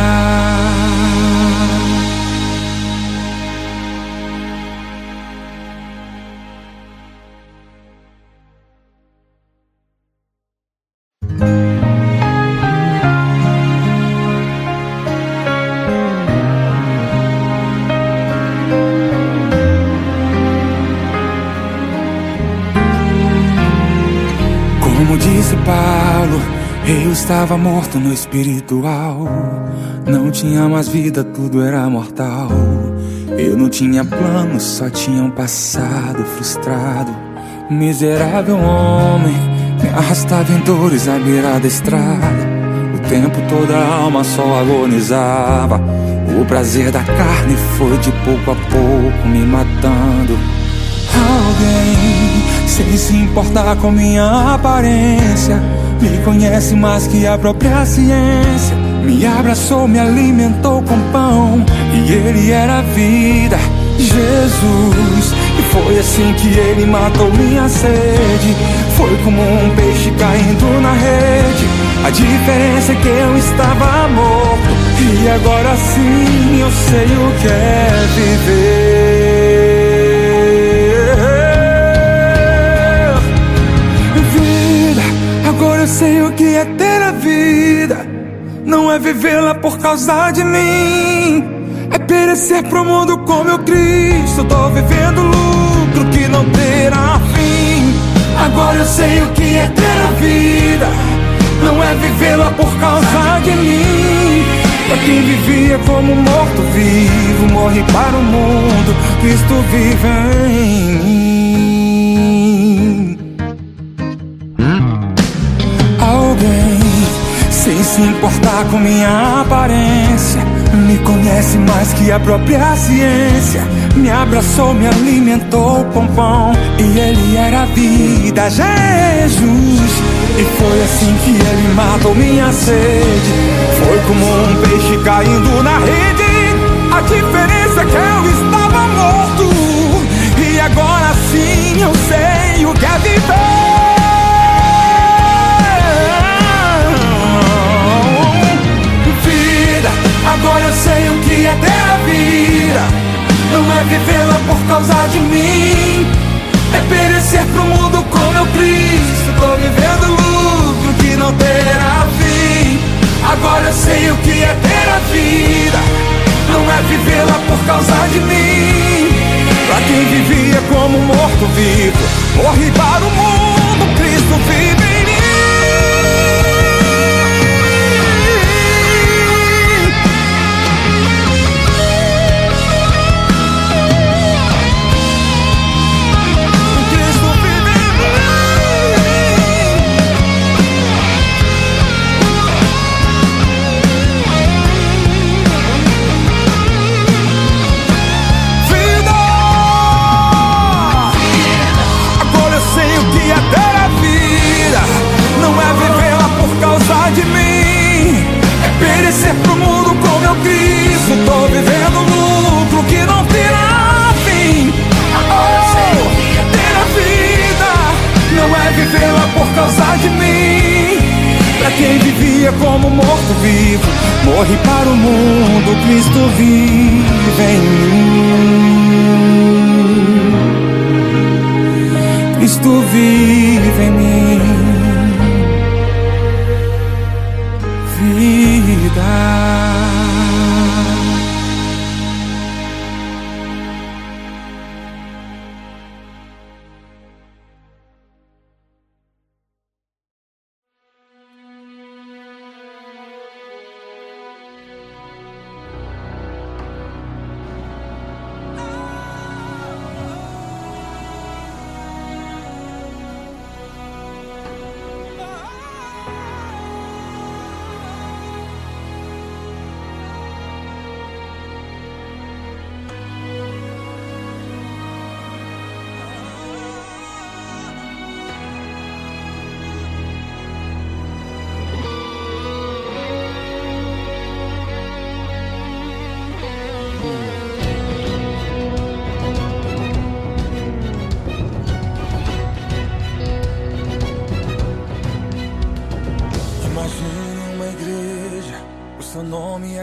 S2: Como disse Paulo, eu estava morto no espiritual. Não tinha mais vida, tudo era mortal. Eu não tinha planos, só tinha um passado frustrado. Miserável homem, me arrastava em dores à beira da estrada. O tempo todo a alma só agonizava. O prazer da carne foi de pouco a pouco me matando. Alguém, sem se importar com minha aparência, me conhece mais que a própria ciência. Me abraçou, me alimentou com pão, e Ele era a vida, Jesus. E foi assim que Ele matou minha sede. Foi como um peixe caindo na rede. A diferença é que eu estava morto, e agora sim eu sei o que é viver. Agora eu sei o que é ter a vida. Não é vivê-la por causa de mim, é perecer pro mundo com meu Cristo. Tô vivendo lucro que não terá fim. Agora eu sei o que é ter a vida. Não é vivê-la por causa de mim. Pra quem vivia como morto-vivo, morre para o mundo, Cristo vive em mim. Alguém, sem se importar com minha aparência, me conhece mais que a própria ciência. Me abraçou, me alimentou com pão, e Ele era a vida, Jesus. E foi assim que Ele matou minha sede. Foi como um peixe caindo na rede. A diferença é que eu estava morto, e agora sim eu sei o que é viver. Agora eu sei o que é ter a vida. Não é vivê-la por causa de mim, é perecer pro mundo com meu Cristo. Tô vivendo lucro que não terá fim. Agora eu sei o que é ter a vida. morto vivo. Morri para o mundo, Cristo vive em mim. De mim é perecer pro mundo com meu Cristo. Tô vivendo um lucro que não terá fim. Ter a vida não é vivê-la por causa de mim. Pra quem vivia como morto vivo, morri para o mundo, Cristo vive em mim. Cristo vive em mim. Vida.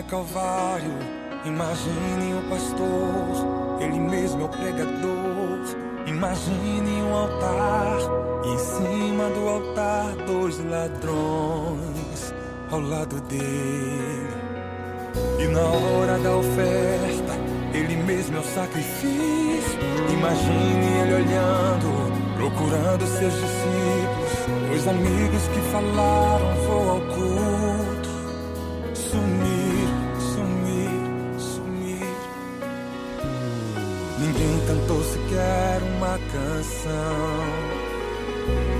S2: Calvário, imagine o pastor, ele mesmo é o pregador. Imagine um altar, e em cima do altar 2 ladrões ao lado dele. E na hora da oferta, ele mesmo é o sacrifício. Imagine ele olhando, procurando seus discípulos, 2 amigos que falaram: vou ao culto. Ninguém cantou sequer uma canção,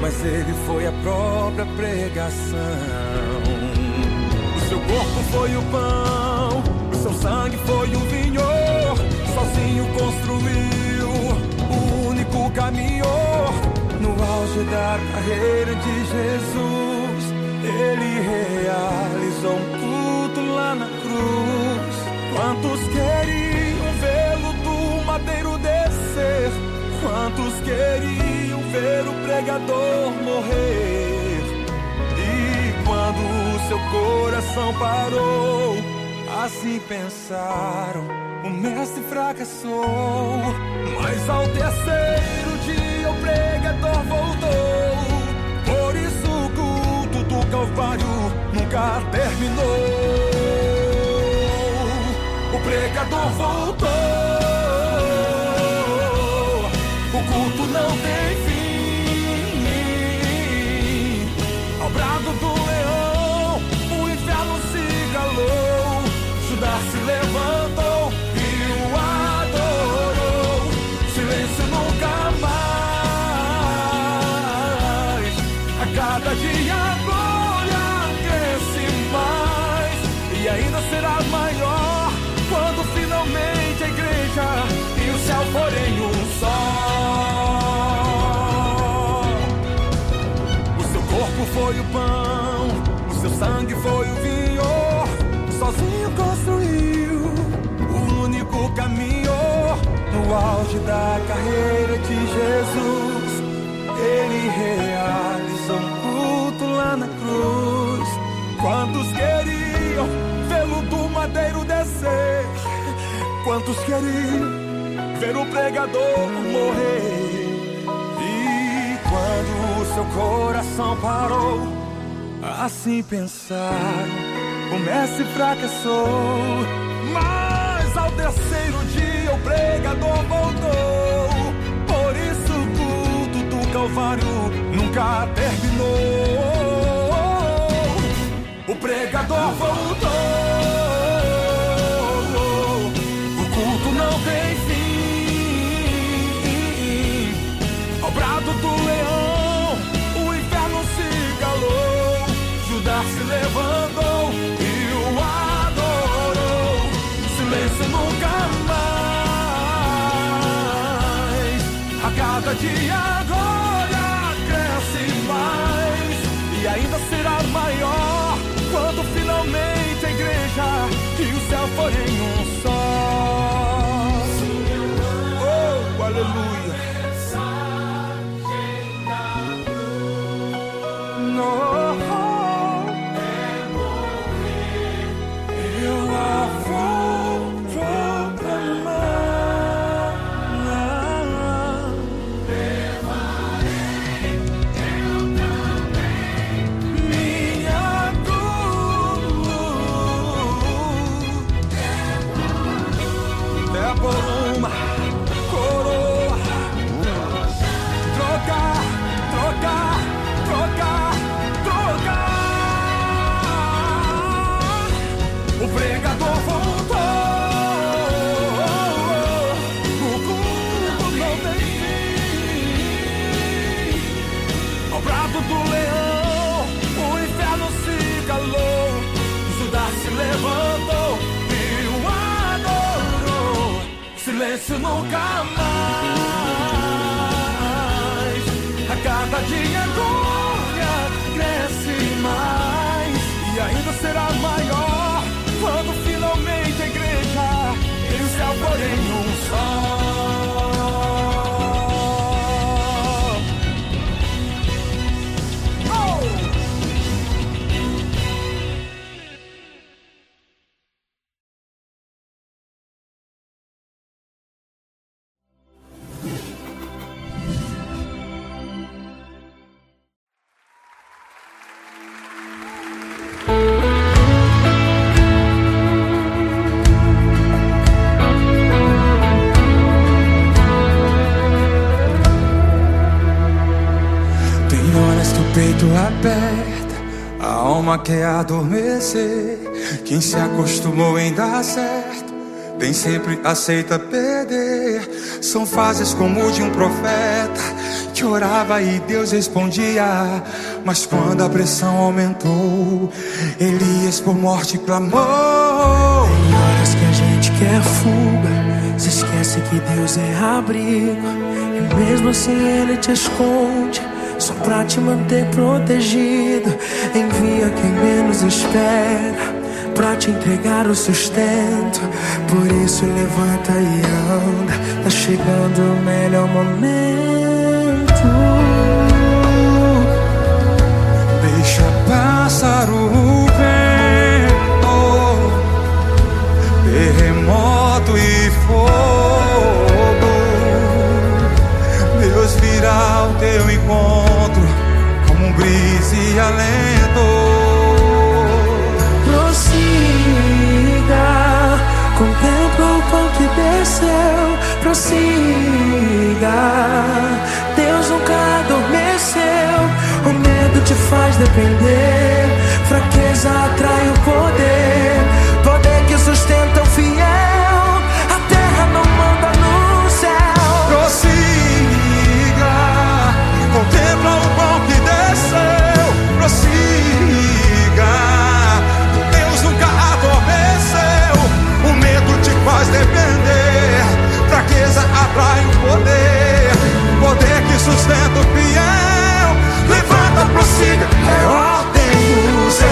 S2: mas ele foi a própria pregação. O seu corpo foi o pão, o seu sangue foi o vinho. Sozinho construiu o único caminho. No auge da carreira de Jesus, ele realizou um culto lá na cruz. Quantos queriam vê-lo do madeiro descer? Quantos queriam ver o pregador morrer? E quando seu coração parou, assim pensaram: o mestre fracassou. Mas ao terceiro dia o pregador voltou. Por isso o culto do Calvário nunca terminou. O pregador voltou. O culto não tem fim. Ao brado do leão, o inferno se calou. Judas se levantou e o adorou. Silêncio nunca mais. A cada dia a glória cresce mais. E ainda será maior quando finalmente a igreja e o céu forem um só. O seu corpo foi o pão, o seu sangue foi o vinho. Sozinho construiu o único caminho. No auge da carreira de Jesus, ele realizou um culto lá na cruz. Quantos queriam vê-lo do madeiro descer? Quantos queriam ver o pregador morrer? E quando o seu coração parou, assim pensaram: o mestre fracassou. Mas ao terceiro dia o pregador voltou. Por isso Calvário nunca terminou. O pregador voltou, o culto não tem fim. Ao brado do leão, o inferno se calou. Judas se levantou e o adorou. Silêncio nunca mais. A cada dia a glória cresce mais, e ainda será maior quando finalmente a igreja e o céu forem um só. Oh, aleluia. No, eu vou proclamar. Por uma coroa, trocar, trocar, trocar, trocar. O pregador voltou, o culto não tem fim. Ao brado do leão, o inferno se calou. Judas se levantou e o adorou. Silêncio nunca mais. A cada dia a glória cresce mais, e ainda será maior quando finalmente a igreja e o céu forem um só. Peito aperta, a alma quer adormecer. Quem se acostumou em dar certo, nem sempre aceita perder. São fases como o de um profeta que orava e Deus respondia. Mas quando a pressão aumentou, Elias por morte clamou.
S5: Tem horas que a gente quer fuga, se esquece que Deus é abrigo, e mesmo assim Ele te esconde, só pra te manter protegido. Envia quem menos espera, pra te entregar o sustento. Por isso levanta e anda, tá chegando o melhor momento.
S2: Deixa passar o vento, terremoto e fogo. Deus virá ao teu encontro como um brisa e alento.
S5: Prossiga, contempla o pão que desceu. Prossiga, Deus nunca adormeceu. O medo te faz depender, fraqueza atrai o poder. Poder que sustenta o fiel, a terra não manda no céu.
S2: Prossiga, contempla o pão que desceu. Prossiga, Deus nunca adormeceu. O medo te faz depender, fraqueza atrai o poder. Poder que sustenta o fiel. Levanta, prossiga, é ordem do céu.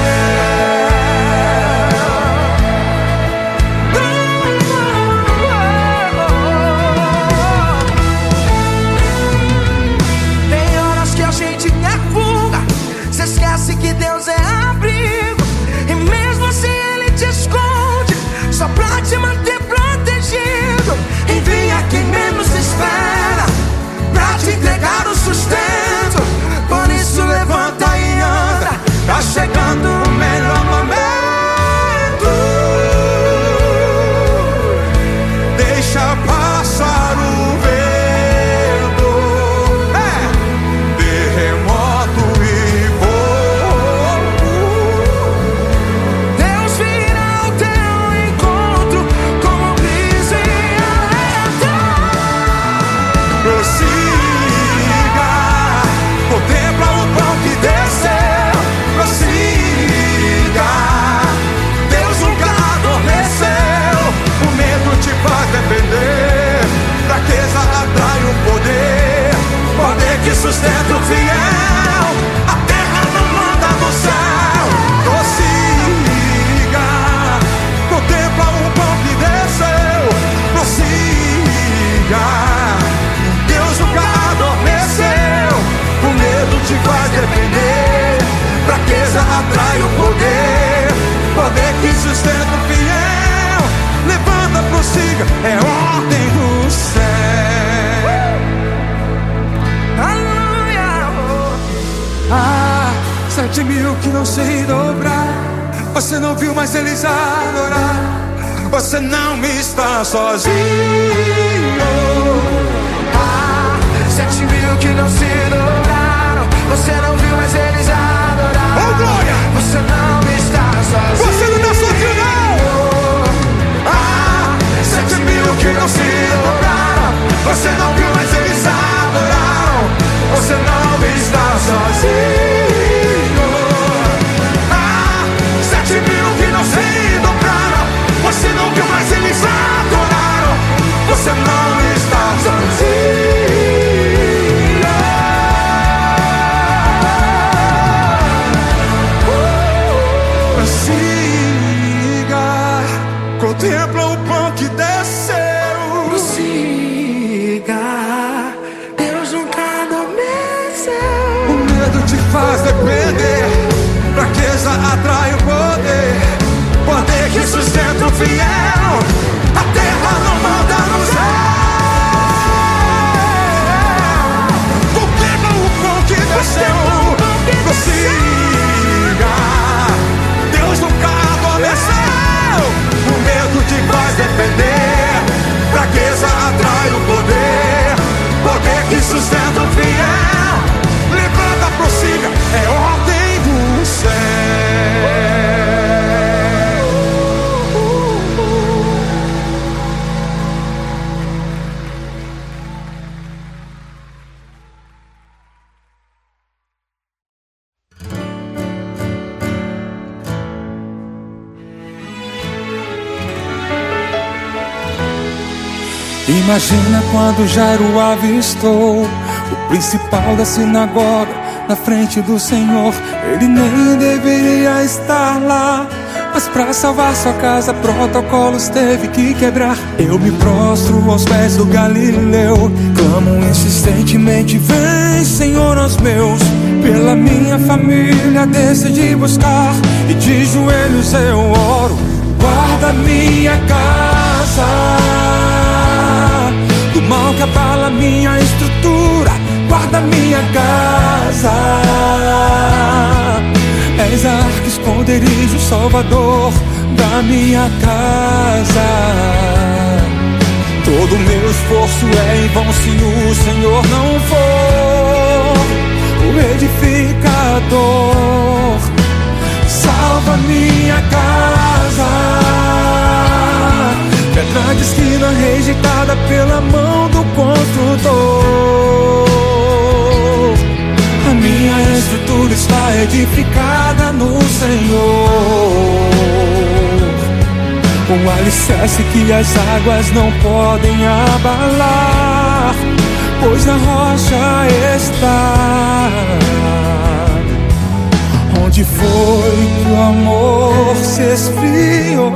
S5: Tem horas que a gente quer fuga, se esquece que Deus é abrigo, e mesmo assim Ele te esconde, só pra te manter protegido. Envia quem menos espera, pra te entregar o sustento. Por isso levanta e anda, tá chegando o melhor momento.
S2: Deixa passar o vento, viu que não se dobrar, você não viu mais eles adorar. Você não está sozinho.
S5: 7.000 que não se dobraram, você não viu mas eles adoraram.
S2: Oh, glória!
S5: Você não está sozinho.
S2: Você não está sozinho, não.
S5: 7.000 que não se dobraram, você não viu mas eles adoraram. Você não está sozinho. 7.000 que não se dobraram, você não viu mas eles adoraram. Você não está sozinho.
S2: Contempla o pão que desceu.
S5: Prossiga, Deus nunca adormeceu.
S2: O medo te faz depender, fraqueza atrai o poder. Poder que sustenta o fiel, a terra não manda no céu. Contempla o pão que desceu. Prossiga, Deus nunca adormeceu. O medo te faz depender, fraqueza atrai o poder. Poder que sustenta o fiel. Levanta, prossiga, é ordem do céu. Imagina quando Jairo avistou o principal da sinagoga na frente do Senhor. Ele nem deveria estar lá, mas pra salvar sua casa protocolos teve que quebrar. Eu me prostro aos pés do Galileu, clamo insistentemente: vem, Senhor, aos meus. Pela minha família decidi buscar, e de joelhos eu oro: guarda minha casa do mal que abala minha estrutura, guarda minha casa. És arca, esconderijo, salvador da minha casa. Todo meu esforço é em vão se o Senhor não for o edificador. Salva minha casa, pedra de esquina rejeitada pela mão do construtor. A minha estrutura está edificada no Senhor, um alicerce que as águas não podem abalar, pois na rocha está. Onde foi que o amor se esfriou?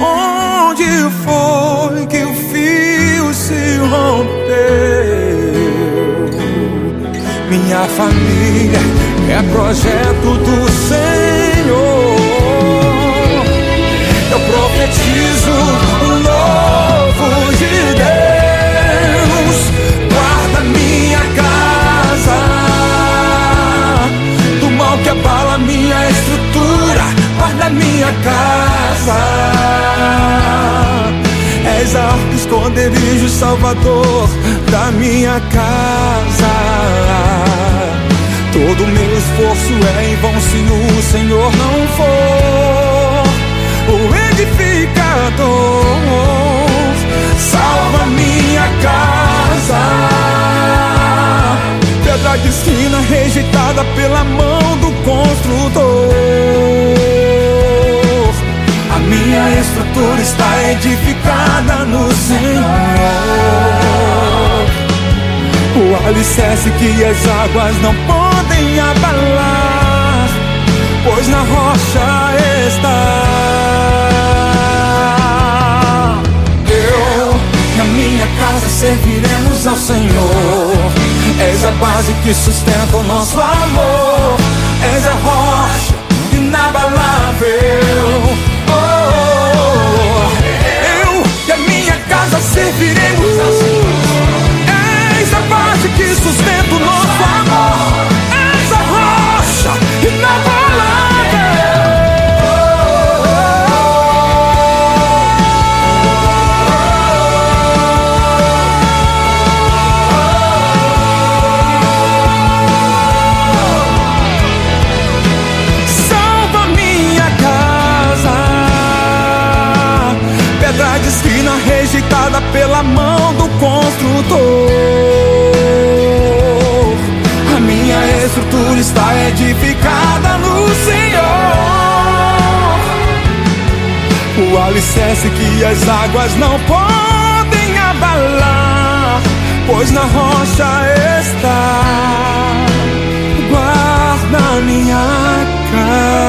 S2: Onde foi que o fio se rompeu? Minha família é projeto do Senhor. Eu profetizo o novo de Deus. Guarda minha casa do mal que abala minha estrutura, guarda minha casa. És arca, esconderijo, salvador da minha casa. Todo meu esforço é em vão se o Senhor não for o edificador. Salva minha casa, pedra de esquina rejeitada pela mão do construtor. A minha estrutura está edificada no Senhor, o alicerce que as águas não podem abalar, pois na rocha está. Eu e a minha casa serviremos ao Senhor. És a base que sustenta o nosso amor. És a rocha inabalável. Eu e a minha casa serviremos ao Senhor. És a base que sustenta o nosso amor. És a rocha pela mão do construtor. A minha estrutura está edificada no Senhor, o alicerce que as águas não podem abalar, pois na rocha está. Guarda minha casa.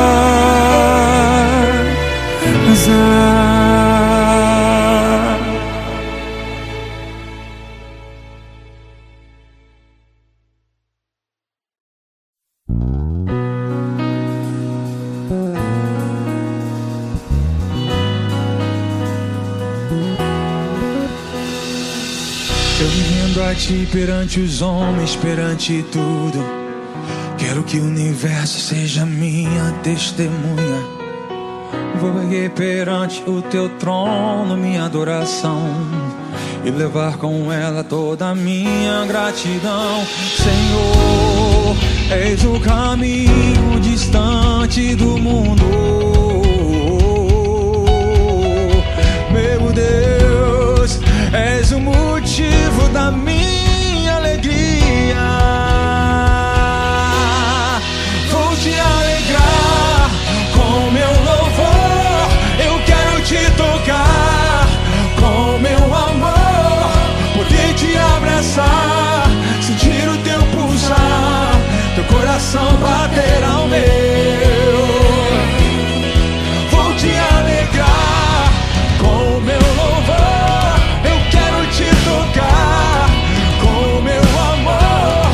S1: Eu me rendo a ti perante os homens, perante tudo. Quero que o universo seja minha testemunha. Vou erguer perante o teu trono minha adoração e levar com ela toda a minha gratidão. Senhor, eis o caminho distante do mundo. Meu Deus, és o motivo da minha alegria. Vou te alegrar com meu louvor. Eu quero te tocar com meu amor, poder te abraçar, sentir o teu pulsar, teu coração bater ao meu. Vou te alegrar com meu louvor. Eu quero te tocar com meu amor,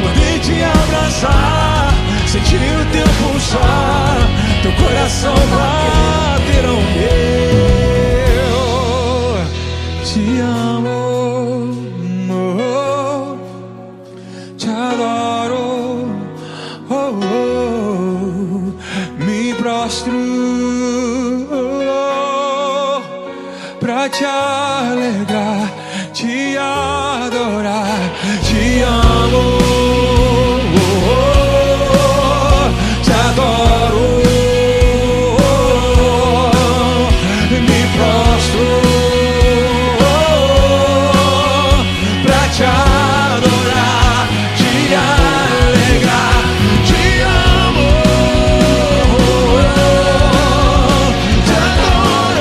S1: poder te abraçar, sentir o teu pulsar, teu coração bater ao meu. Te amo, oh, te adoro, oh, oh, me prostro pra te alegrar, te adorar. Te amo, oh, oh, te adoro, me prostro pra te adorar, te alegrar. Te amo, te adoro,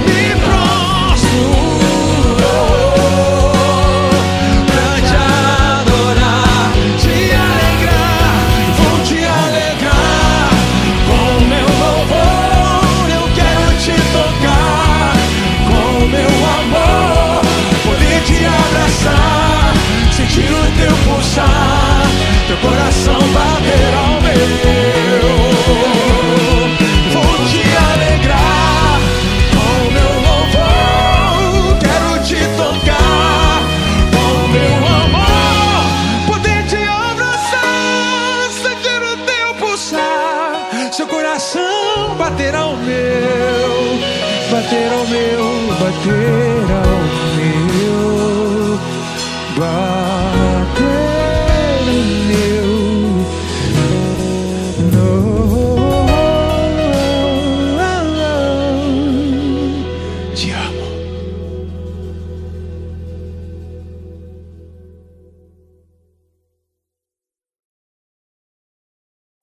S1: me prostro pra te adorar, te alegrar. Vou te alegrar com meu louvor. Eu quero te tocar com meu amor, poder te abraçar, sentir o teu pulsar, teu coração bater ao meu. Vou te alegrar com meu louvor. Quero te tocar com meu amor, poder te abraçar, sentir o teu pulsar, seu coração bater ao meu, bater ao meu, bater ao meu, bater ao meu. No, te amo.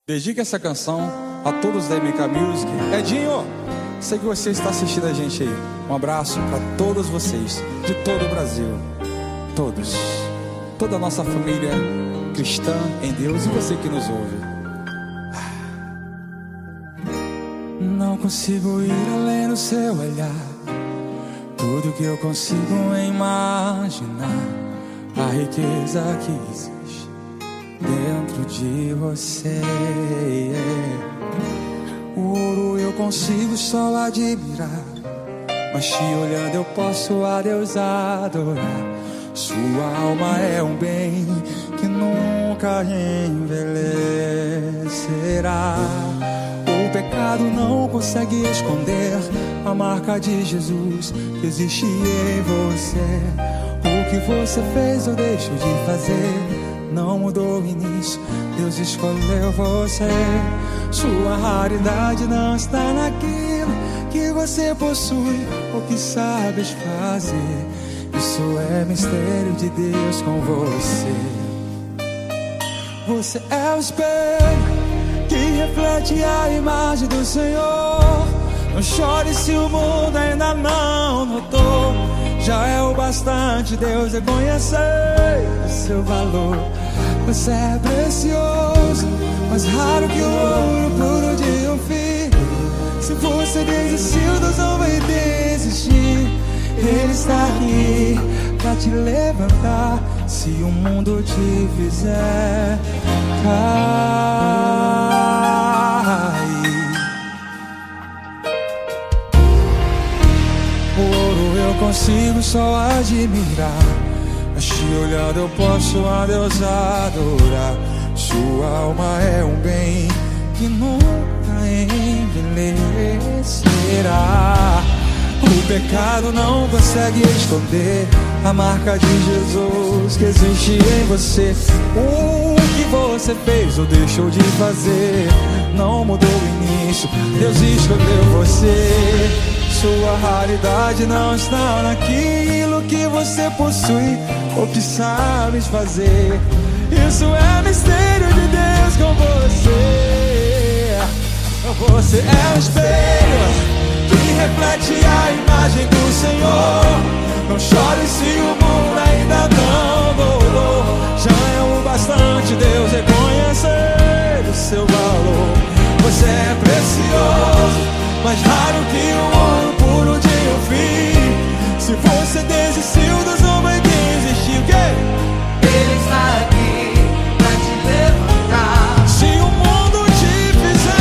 S2: Dedique essa canção a todos da MK Music. Edinho, sei que você está assistindo a gente aí. Um abraço para todos vocês, de todo o Brasil. Todos. Toda a nossa família cristã em Deus e você que nos ouve. Não consigo ir além do seu olhar. Tudo que eu consigo é imaginar a riqueza que existe dentro de você. O ouro eu consigo só admirar, mas te olhando eu posso a Deus adorar. Sua alma é um bem que nunca envelhecerá. O pecado não consegue esconder a marca de Jesus que existe em você. O que você fez ou deixou de fazer não mudou o início, Deus escolheu você. Sua raridade não está naquilo
S1: que você possui ou que sabes fazer. Isso é mistério de Deus com você. Você é o espelho que reflete a imagem do Senhor. Não chore se o mundo ainda não notou. Já é o bastante Deus reconhecer o seu valor. Você é precioso, mais raro que o ouro puro de Ofir. Se você desistiu, Deus não vai desistir. Ele está aqui pra te levantar. Se o mundo te fizer cair. O ouro eu consigo só admirar, mas te olhando eu posso a Deus adorar. Sua alma é um bem que nunca envelhecerá. O pecado não consegue esconder a marca de Jesus que existe em você. O que você fez ou deixou de fazer não mudou o início, Deus escolheu você. Sua raridade não está naquilo que você possui ou que sabes fazer. Isso é mistério de Deus com você. Você é o espelho que reflete a imagem do Senhor. Não chore se o mundo ainda não doou. Já é o bastante Deus reconhecer o seu valor. Você é precioso, mais raro que o ouro puro de Ofir. Se você desistiu, Deus não vai desistir. O quê?
S4: Ele está aqui pra te levantar.
S1: Se o mundo te fizer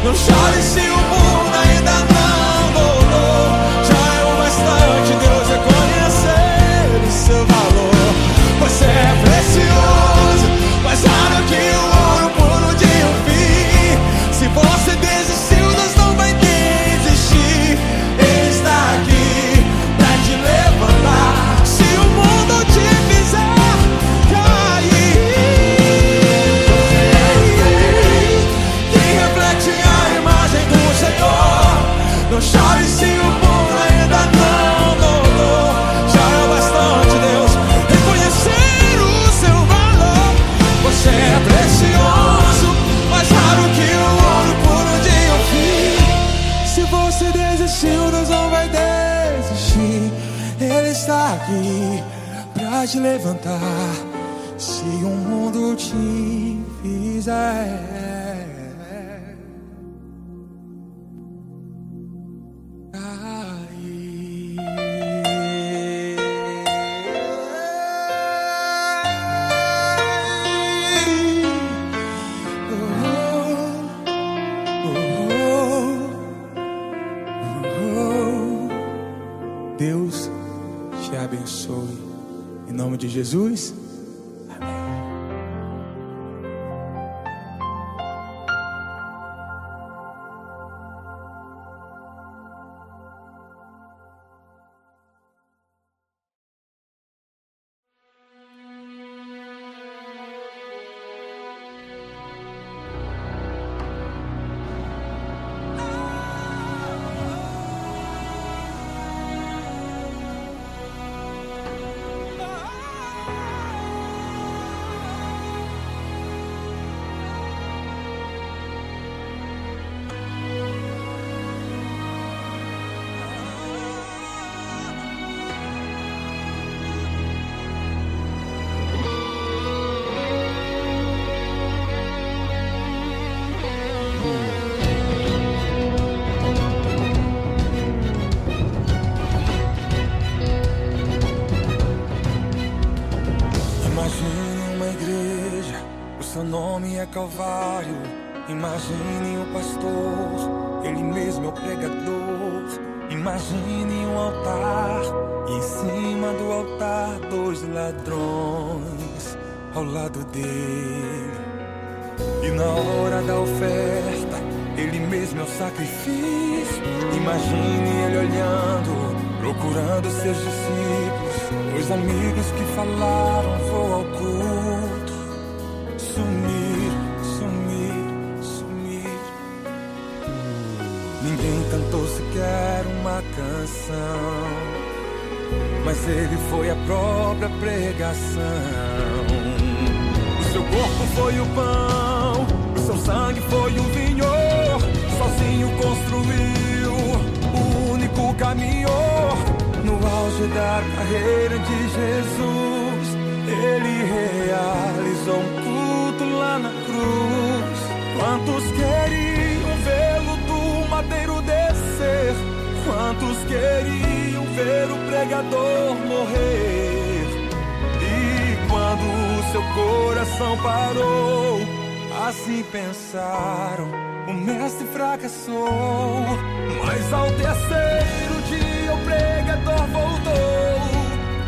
S1: não chore se o mundo ainda não doou. Já é o bastante Deus reconhecer o seu valor. Você é precioso, mais raro que o ouro puro de Ofir. Se você desistiu, Deus não vai desistir. Ele está aqui pra te levantar. Se o mundo te fizer cair. Não chore se o mundo ainda não doou. Já é bastante Deus reconhecer o seu valor. Você é precioso, mais raro que o ouro puro de Ofir. Se você desistiu, Deus não vai desistir. Ele está aqui pra te levantar. Se o mundo te fizer Deus te abençoe. Em nome de Jesus. Amém. Calvário,
S2: Imagine o pastor, ele mesmo é o pregador. Imagine um altar, e em cima do altar 2 ladrões ao lado dele. E na hora da oferta, ele mesmo é o sacrifício. Imagine ele olhando, procurando seus discípulos, 2 amigos que falaram: vou ao culto. Sumir, sumir, sumir. Ninguém cantou sequer uma canção, mas ele foi a própria pregação. O seu corpo foi o pão, o seu sangue foi o vinho. Sozinho construiu o único caminho. No auge da carreira de Jesus, ele realizou um culto lá na cruz. Quantos queriam vê-lo do madeiro descer? Quantos queriam ver o pregador morrer? E quando o seu coração parou, assim pensaram: o mestre fracassou. Mas ao terceiro dia o pregador voltou.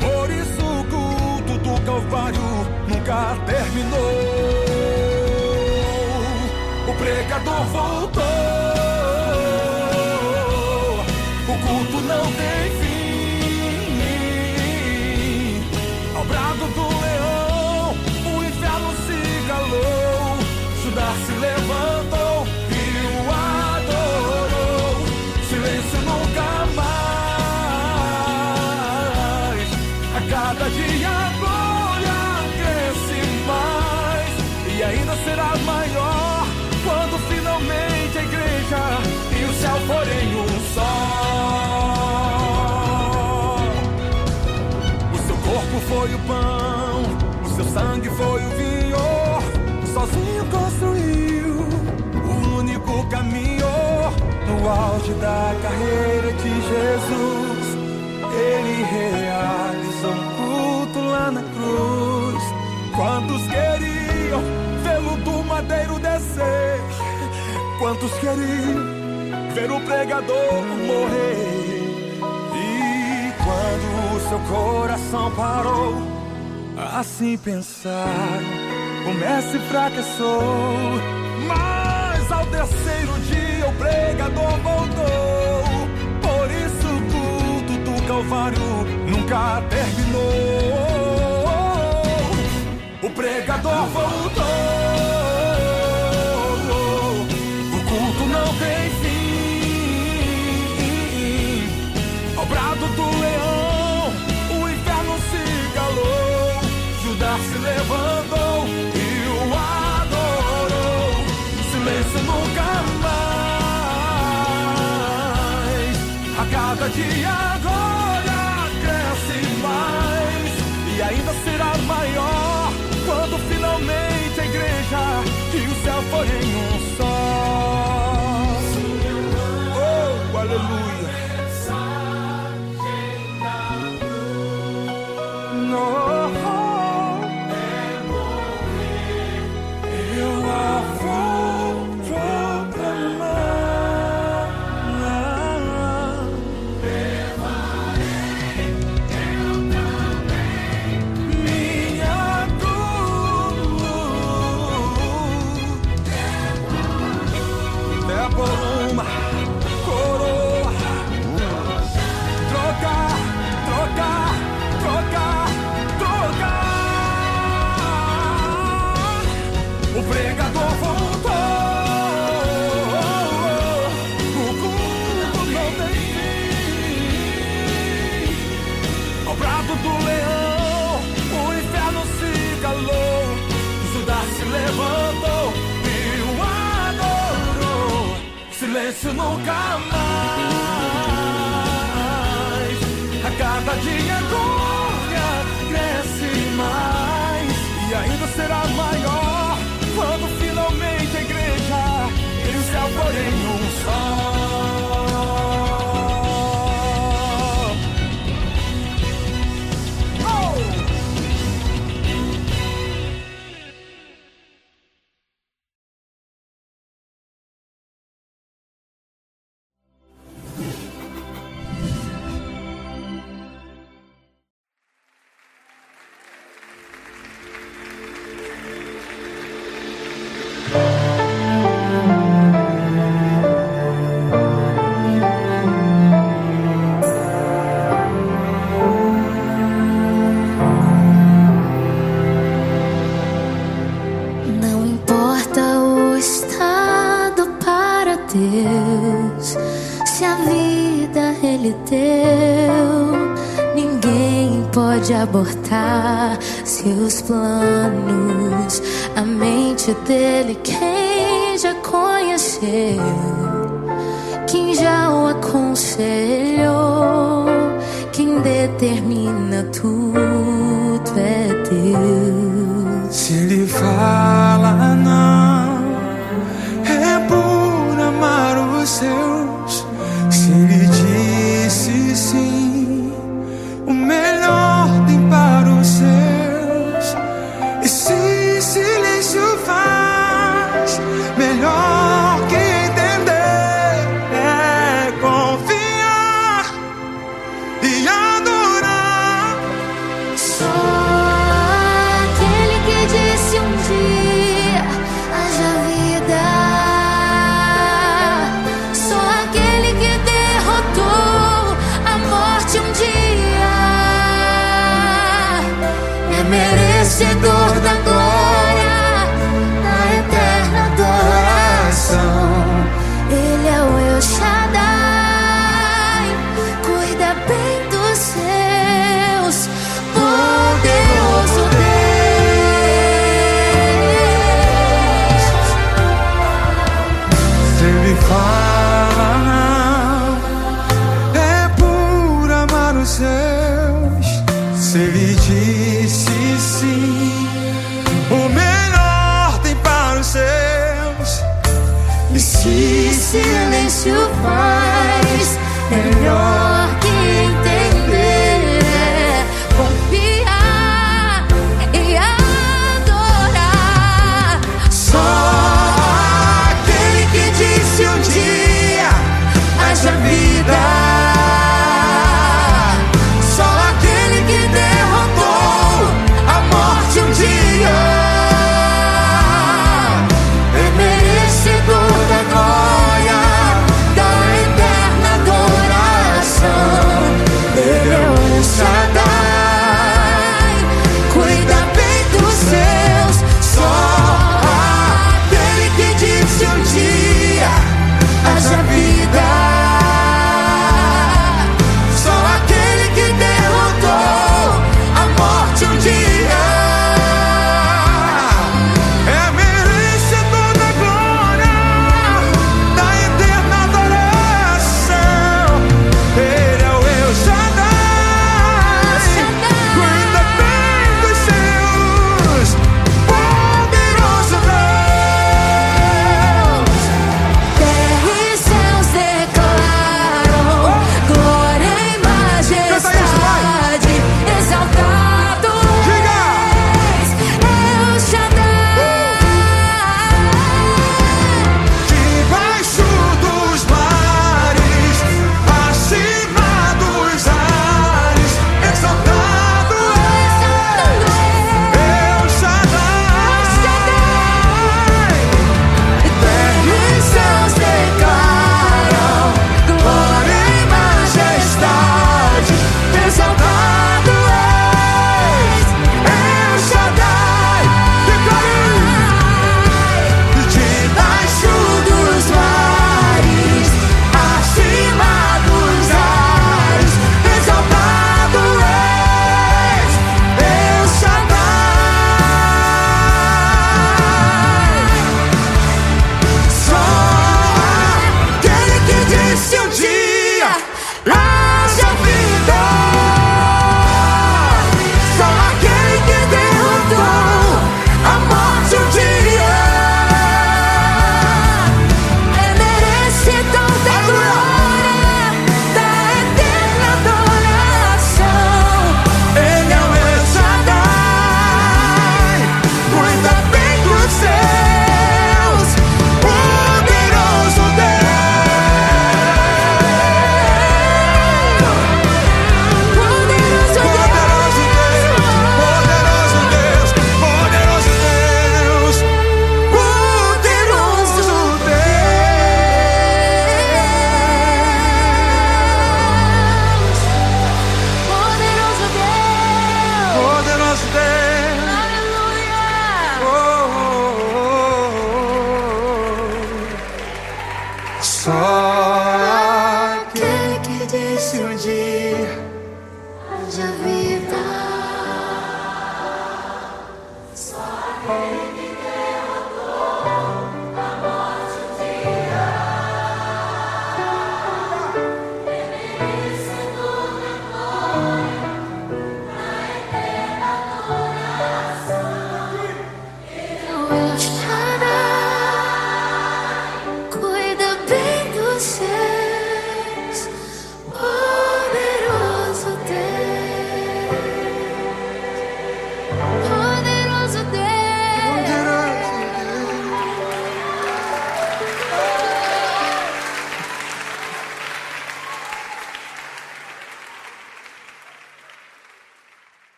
S2: Por isso o culto do Calvário nunca terminou. O pregador voltou. O culto não tem fim. Ao brado do leão, o inferno se calou. Judas se levantou e o adorou. Silêncio nunca mais. A cada dia a glória cresce mais, e ainda será maior quando finalmente a igreja e o céu forem um só. O seu corpo foi o pão, o seu sangue foi o vinho. Sozinho construiu o único caminho. No auge da carreira de Jesus, ele realizou um culto lá na cruz. Quantos queriam vê-lo do madeiro descer? Quantos queriam ver o pregador morrer? E quando o seu coração parou, assim pensaram: o mestre fracassou. Mas ao terceiro dia o pregador voltou. Por isso o culto do Calvário nunca terminou. O pregador voltou. O culto não tem fim. Ao brado do leão, o inferno se calou. Judas se levantou e o adorou. Silêncio nunca mais. A cada dia a glória cresce mais, e ainda será maior quando finalmente a igreja e o céu forem um só. Oh, aleluia. No. O pregador voltou. O culto não tem fim. Ao brado do leão, o inferno se calou. Judas se levantou e o adorou. Silêncio nunca mais. A cada dia a glória cresce mais, e ainda será maior quando finalmente a igreja e o céu forem um só.
S3: abortar seus planos. A mente dele, quem já conheceu, quem já o aconselhou, quem determina tudo é Deus.
S2: Se ele fala não, é por amar os seus. Se ele disse sim, o melhor tem para os seus. E se silêncio faz, melhor que entender é confiar e adorar.
S3: Só aquele que disse um dia haja vida. Só aquele que derrotou a morte um dia é merecedor da glória, da eterna adoração. Ele é o El Shaddai, cuida bem dos seus, poderoso Deus.
S2: Se ele fala não, é por amar os seus. Se ele disse sim, o melhor tem para os seus. E se
S3: Silêncio faz, melhor que entender é confiar e adorar.
S5: Só aquele que disse um dia haja vida. Só aquele que derrotou a morte um dia é merecedor da glória, da eterna adoração.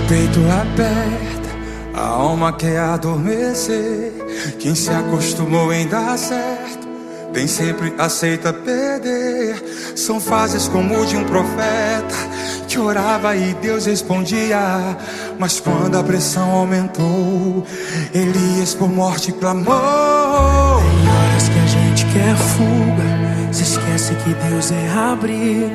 S2: peito aperta, a alma quer adormecer. Quem se acostumou em dar certo, nem sempre aceita perder. São fases como de um profeta que orava e Deus respondia. Mas quando a pressão aumentou, Elias por morte clamou.
S5: Tem horas que a gente quer fuga, se esquece que Deus é abrigo,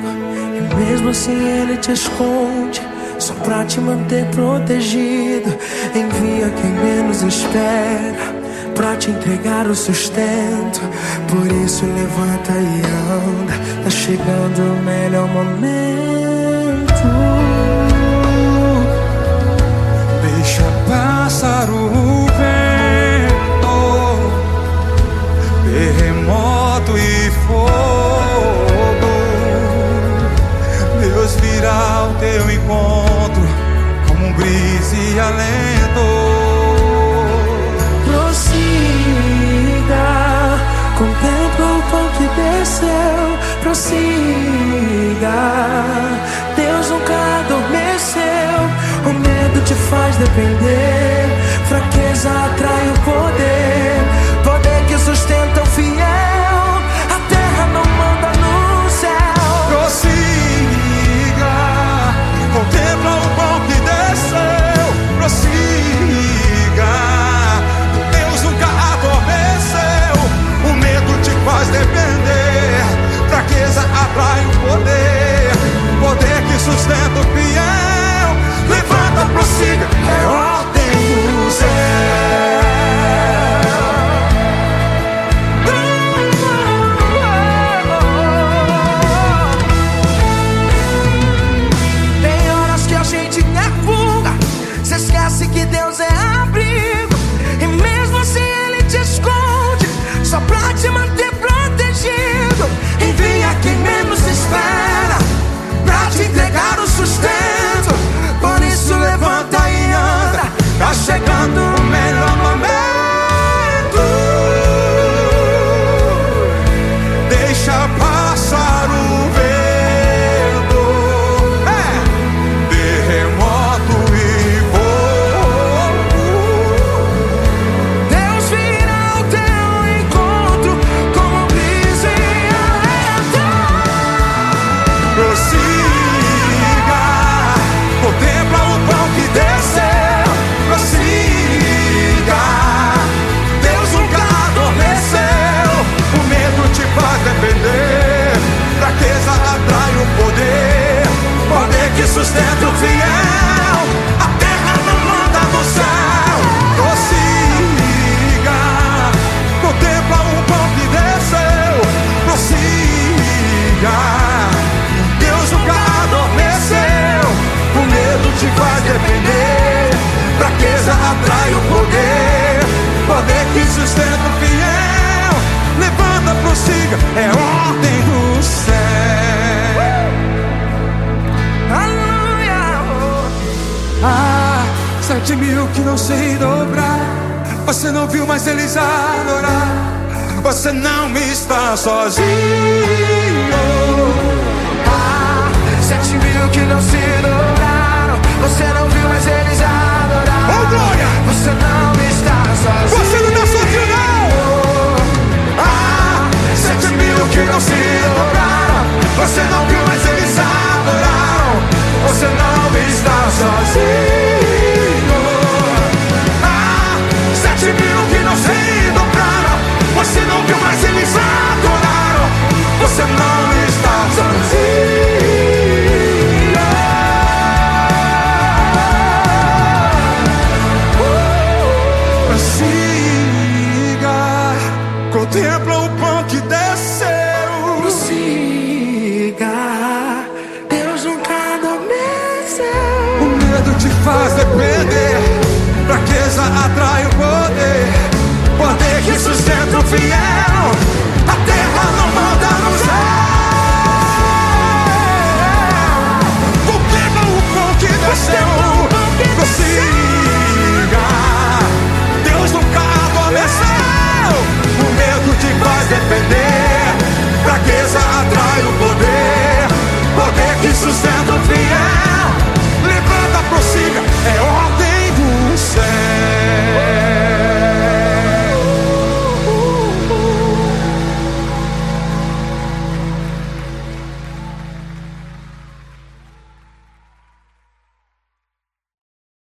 S5: e mesmo assim Ele te esconde, só pra te manter protegido. Envia quem menos espera, pra te entregar o sustento. Por isso levanta e anda, tá chegando o melhor momento.
S2: Deixa passar o vento, terremoto e fogo. Deus virá ao teu encontro como um brisa e alento.
S5: Prossiga, contempla o pão que desceu. Prossiga, Deus nunca adormeceu. O medo te faz depender, fraqueza atrai o poder. Poder que sustenta o fiel, a terra não manda no céu.
S2: Prossiga, contempla o pão que desceu. Prossiga, Deus nunca adormeceu. O medo te faz depender, fraqueza atrai o poder. Poder que sustenta o fiel. Levanta, prossiga, é ordem do céu.
S5: Tem horas que a gente quer fuga, se esquece que Deus é abrigo, e mesmo assim Ele te esconde, só pra te manter protegido. Envia quem menos espera, pra te entregar o sustento. Por isso levanta e anda, tá chegando o melhor momento.
S2: Deixa passar o vento, terremoto e fogo.
S5: Deus virá ao teu encontro como brisa e alento.
S2: Prossiga, contempla o pão que desceu. Prossiga, Deus nunca adormeceu. O medo te faz depender, fraqueza atrai o poder. Poder que sustenta o fiel, a terra não manda no céu. Prossiga, contempla o pão que desceu. Prossiga, Deus nunca adormeceu. O medo te faz depender, fraqueza atrai o poder. Poder que sustenta o fiel. Levanta, prossiga, é ordem do céu.
S5: Aleluia.
S2: 7.000 que não sei dobrar, você não viu, mas eles adorar. Você não está sozinho.
S5: 7.000 que não se dobraram, você não viu, mas eles adoraram.
S2: Oh, glória!
S5: Você não está sozinho.
S2: Você não está sozinho, não! 7.000 que não se dobraram, você não viu, mas eles adoraram. Você não está sozinho. 7.000 que não se dobraram, você não viu, mas eles adoraram. Você não está sozinho. Contempla o pão que desceu.
S5: Prossiga, Deus nunca adormeceu.
S2: O medo te faz depender, fraqueza atrai o poder. Poder que sustenta o fiel, a terra não